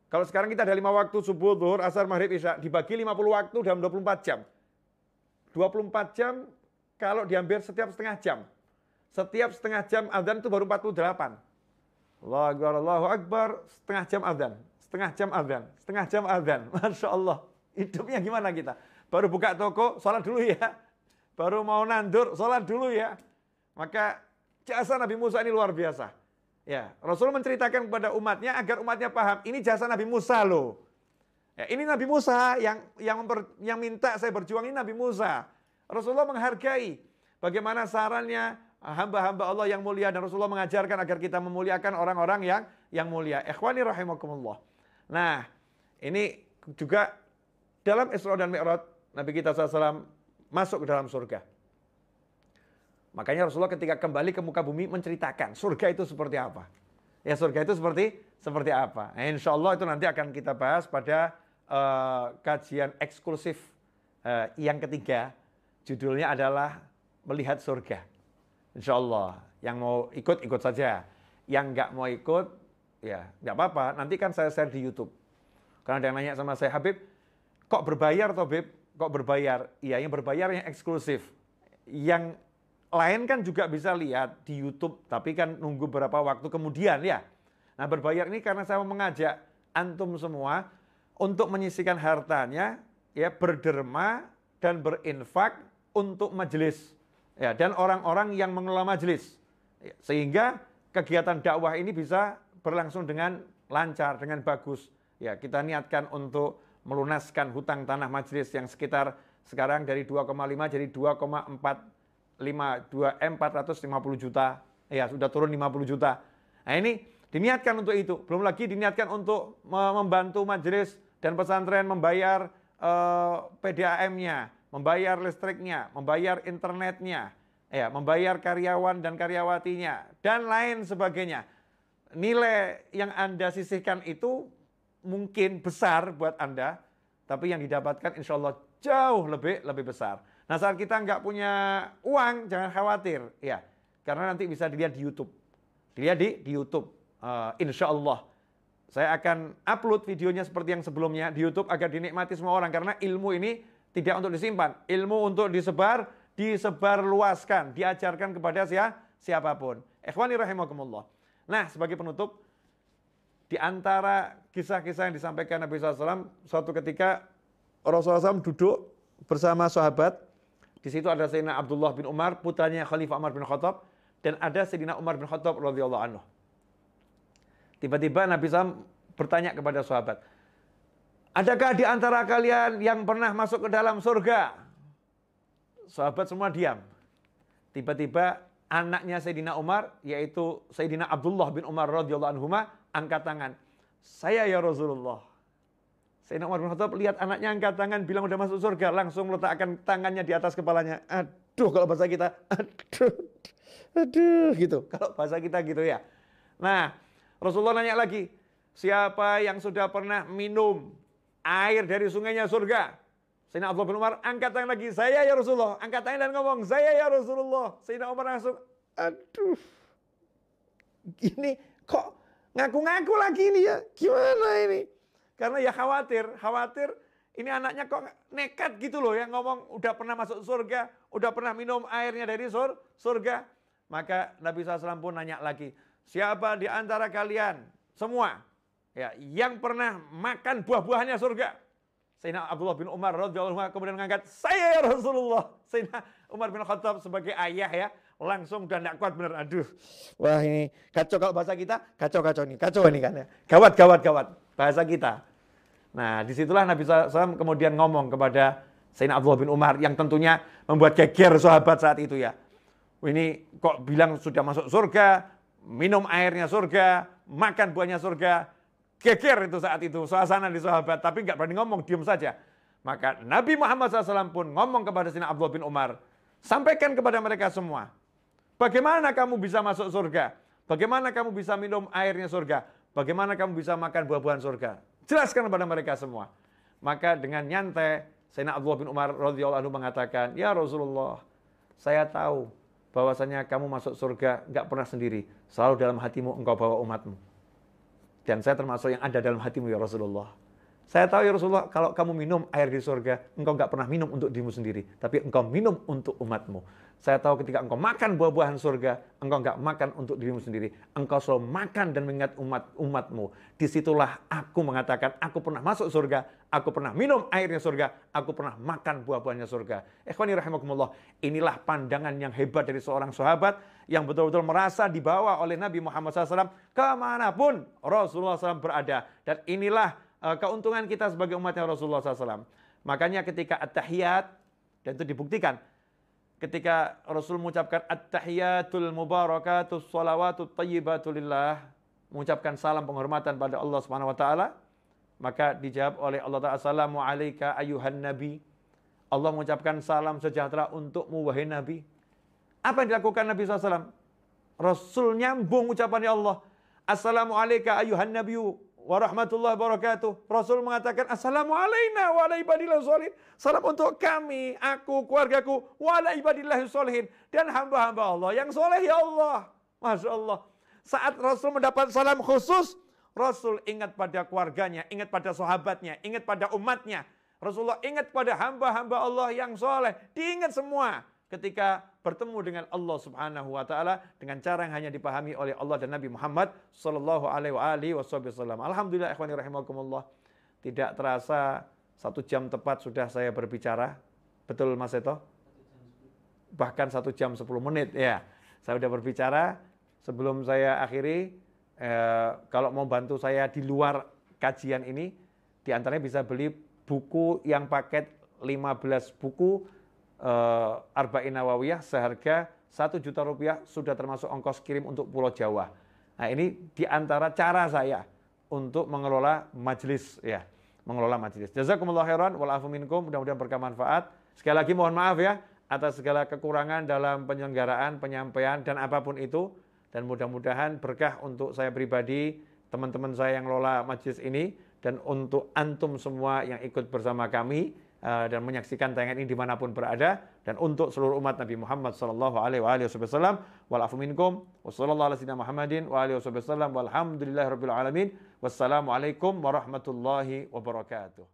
Kalau sekarang kita ada 5 waktu, subuh, zuhur, asar, maghrib, isya. Dibagi 50 waktu dalam 24 jam. 24 jam kalau diambil setiap setengah jam. Setiap setengah jam azan itu baru 48. Allahu Akbar, setengah jam azan. Setengah jam azan. Setengah jam azan. Masya Allah. Hidupnya gimana kita? Baru buka toko, sholat dulu ya. Baru mau nandur, sholat dulu ya. Maka jasa Nabi Musa ini luar biasa. Ya, Rasul menceritakan kepada umatnya agar umatnya paham. Ini jasa Nabi Musa loh. Ya, ini Nabi Musa yang minta saya berjuang, ini Nabi Musa. Rasulullah menghargai bagaimana sarannya hamba-hamba Allah yang mulia, dan Rasulullah mengajarkan agar kita memuliakan orang-orang yang mulia. Ikhwani rahimakumullah. Nah, ini juga dalam Isra dan Mi'raj Nabi kita SAW masuk ke dalam surga. Makanya Rasulullah ketika kembali ke muka bumi menceritakan surga itu seperti apa. Ya, surga itu seperti apa. Nah, insya Allah itu nanti akan kita bahas pada kajian eksklusif yang ketiga. Judulnya adalah Melihat Surga. Insya Allah. Yang mau ikut, ikut saja. Yang nggak mau ikut, ya nggak apa-apa. Nanti kan saya share di YouTube. Karena ada yang nanya sama saya, Habib, kok berbayar toh Bib? Kok berbayar? Iya, yang berbayar yang eksklusif. Yang lain kan juga bisa lihat di YouTube, tapi kan nunggu beberapa waktu kemudian ya. Nah, berbayar ini karena saya mau mengajak antum semua untuk menyisihkan hartanya, ya, berderma dan berinfak untuk majelis, ya, dan orang-orang yang mengelola majelis, ya, sehingga kegiatan dakwah ini bisa berlangsung dengan lancar, dengan bagus. Ya, kita niatkan untuk melunaskan hutang tanah majelis yang sekitar sekarang dari 2,5 jadi 450 juta, ya sudah turun 50 juta. Nah, ini diniatkan untuk itu. Belum lagi diniatkan untuk membantu majelis dan pesantren membayar PDAM-nya, membayar listriknya, membayar internetnya, ya, membayar karyawan dan karyawatinya, dan lain sebagainya. Nilai yang Anda sisihkan itu mungkin besar buat Anda, tapi yang didapatkan insya Allah jauh lebih besar. Nah, saat kita nggak punya uang, jangan khawatir, ya, karena nanti bisa dilihat di YouTube. Dilihat di YouTube, insya Allah. Saya akan upload videonya seperti yang sebelumnya di YouTube agar dinikmati semua orang. Karena ilmu ini tidak untuk disimpan. Ilmu untuk disebar disebarluaskan, diajarkan kepada siapapun. Ikhwani rahimakumullah. Nah, sebagai penutup, di antara kisah-kisah yang disampaikan Nabi SAW, suatu ketika Rasulullah SAW duduk bersama sahabat. Di situ ada Sayyidina Abdullah bin Umar, putranya Khalifah Umar bin Khattab, dan ada Sayyidina Umar bin Khattab radhiyallahu anhu. Tiba-tiba Nabi SAW bertanya kepada sahabat, adakah di antara kalian yang pernah masuk ke dalam surga? Sahabat semua diam. Tiba-tiba anaknya Sayyidina Umar, yaitu Sayyidina Abdullah bin Umar radhiyallahu anhuma, angkat tangan. Saya ya Rasulullah. Sayyidina Umar bin Khattab lihat anaknya angkat tangan, bilang udah masuk surga, langsung meletakkan tangannya di atas kepalanya. Aduh, kalau bahasa kita, aduh gitu. Kalau bahasa kita gitu ya. Nah, Rasulullah nanya lagi, siapa yang sudah pernah minum air dari sungainya surga? Sayyidina Abdullah bin Umar angkat tangan lagi, saya ya Rasulullah. Angkat tangan dan ngomong, saya ya Rasulullah. Sayyidina Umar langsung, aduh, ini kok ngaku-ngaku lagi ini ya, gimana ini? Karena ya khawatir ini anaknya kok nekat gitu loh ya, ngomong udah pernah masuk surga, udah pernah minum airnya dari surga. Maka Nabi SAW pun nanya lagi, siapa di antara kalian semua ya yang pernah makan buah-buahannya surga? Sayyidina Abdullah bin Umar radhiyallahu anhu kemudian mengangkat, saya ya Rasulullah. Sayyidina Umar bin Khattab sebagai ayah ya, langsung udah tidak kuat benar. Aduh, wah ini kacau, kalau bahasa kita kacau nih, kacau ini kan ya. Gawat bahasa kita. Nah, disitulah Nabi SAW kemudian ngomong kepada Sayyidina Abdullah bin Umar yang tentunya membuat geger sahabat saat itu ya. Ini kok bilang sudah masuk surga, minum airnya surga, makan buahnya surga. Geger itu saat itu suasana di sahabat, tapi nggak berani ngomong, diam saja. Maka Nabi Muhammad SAW pun ngomong kepada Sayyidina Abdullah bin Umar, sampaikan kepada mereka semua, bagaimana kamu bisa masuk surga? Bagaimana kamu bisa minum airnya surga? Bagaimana kamu bisa makan buah-buahan surga? Jelaskan kepada mereka semua. Maka dengan nyantai, Sayyidina Abdullah bin Umar radhiyallahu anhu mengatakan, ya Rasulullah, saya tahu bahwasanya kamu masuk surga nggak pernah sendiri, selalu dalam hatimu engkau bawa umatmu. Dan saya termasuk yang ada dalam hatimu ya Rasulullah. Saya tahu ya Rasulullah, kalau kamu minum air di surga, engkau nggak pernah minum untuk dirimu sendiri, tapi engkau minum untuk umatmu. Saya tahu ketika engkau makan buah-buahan surga, engkau nggak makan untuk dirimu sendiri, engkau selalu makan dan mengingat umatmu. Disitulah aku mengatakan, aku pernah masuk surga, aku pernah minum airnya surga, aku pernah makan buah-buahnya surga. Ikhwani rahimakumullah, inilah pandangan yang hebat dari seorang sahabat yang betul-betul merasa dibawa oleh Nabi Muhammad SAW kemanapun Rasulullah SAW berada. Dan inilah keuntungan kita sebagai umatnya Rasulullah SAW. Makanya ketika at-tahiyat, dan itu dibuktikan, ketika Rasul mengucapkan at-tahiyatul mubarakatus salawatut tayyibatulillah, mengucapkan salam penghormatan pada Allah Subhanahu wa taala, maka dijawab oleh Allah Ta'ala, assalamu alayka ayuhan nabi. Allah mengucapkan salam sejahtera untukmu wahai nabi. Apa yang dilakukan Nabi SAW? Rasul nyambung ucapannya Allah, assalamu alayka ayuhan nabiyyu wa rahmatullahi wabarakatuh. Rasul mengatakan assalamu alayna wa ala ibadillah sholihin. Salam untuk kami, aku, keluargaku, wa ala ibadillah sholihin. Dan hamba-hamba Allah yang soleh ya Allah. Masya Allah. Saat Rasul mendapat salam khusus, Rasul ingat pada keluarganya, ingat pada sahabatnya, ingat pada umatnya. Rasulullah ingat pada hamba-hamba Allah yang soleh. Diingat semua ketika bertemu dengan Allah Subhanahu wa taala dengan cara yang hanya dipahami oleh Allah dan Nabi Muhammad sallallahu alaihi wasallam. Alhamdulillah ikhwani rahimakumullah. Tidak terasa 1 jam tepat sudah saya berbicara. Betul Mas Seto? Bahkan 1 jam 10 menit ya. Saya sudah berbicara. Sebelum saya akhiri, kalau mau bantu saya di luar kajian ini, di antaranya bisa beli buku yang paket 15 buku Arba'in Nawawiyah seharga Rp1.000.000 sudah termasuk ongkos kirim untuk Pulau Jawa. Nah ini diantara cara saya untuk mengelola majelis ya, mengelola majelis. Jazakumullah khairan wal afu minkum, mudah-mudahan berkah manfaat. Sekali lagi mohon maaf ya atas segala kekurangan dalam penyelenggaraan, penyampaian dan apapun itu, dan mudah-mudahan berkah untuk saya pribadi, teman-teman saya yang lola majelis ini, dan untuk antum semua yang ikut bersama kami dan menyaksikan tayangan ini dimanapun berada, dan untuk seluruh umat Nabi Muhammad sallallahu alaihi wasallam. Wal afu minkum wa sallallahu ala sayyidina Muhammadin wa alihi wasallam walhamdulillahirabbil alamin. Wassalamualaikum warahmatullahi wabarakatuh.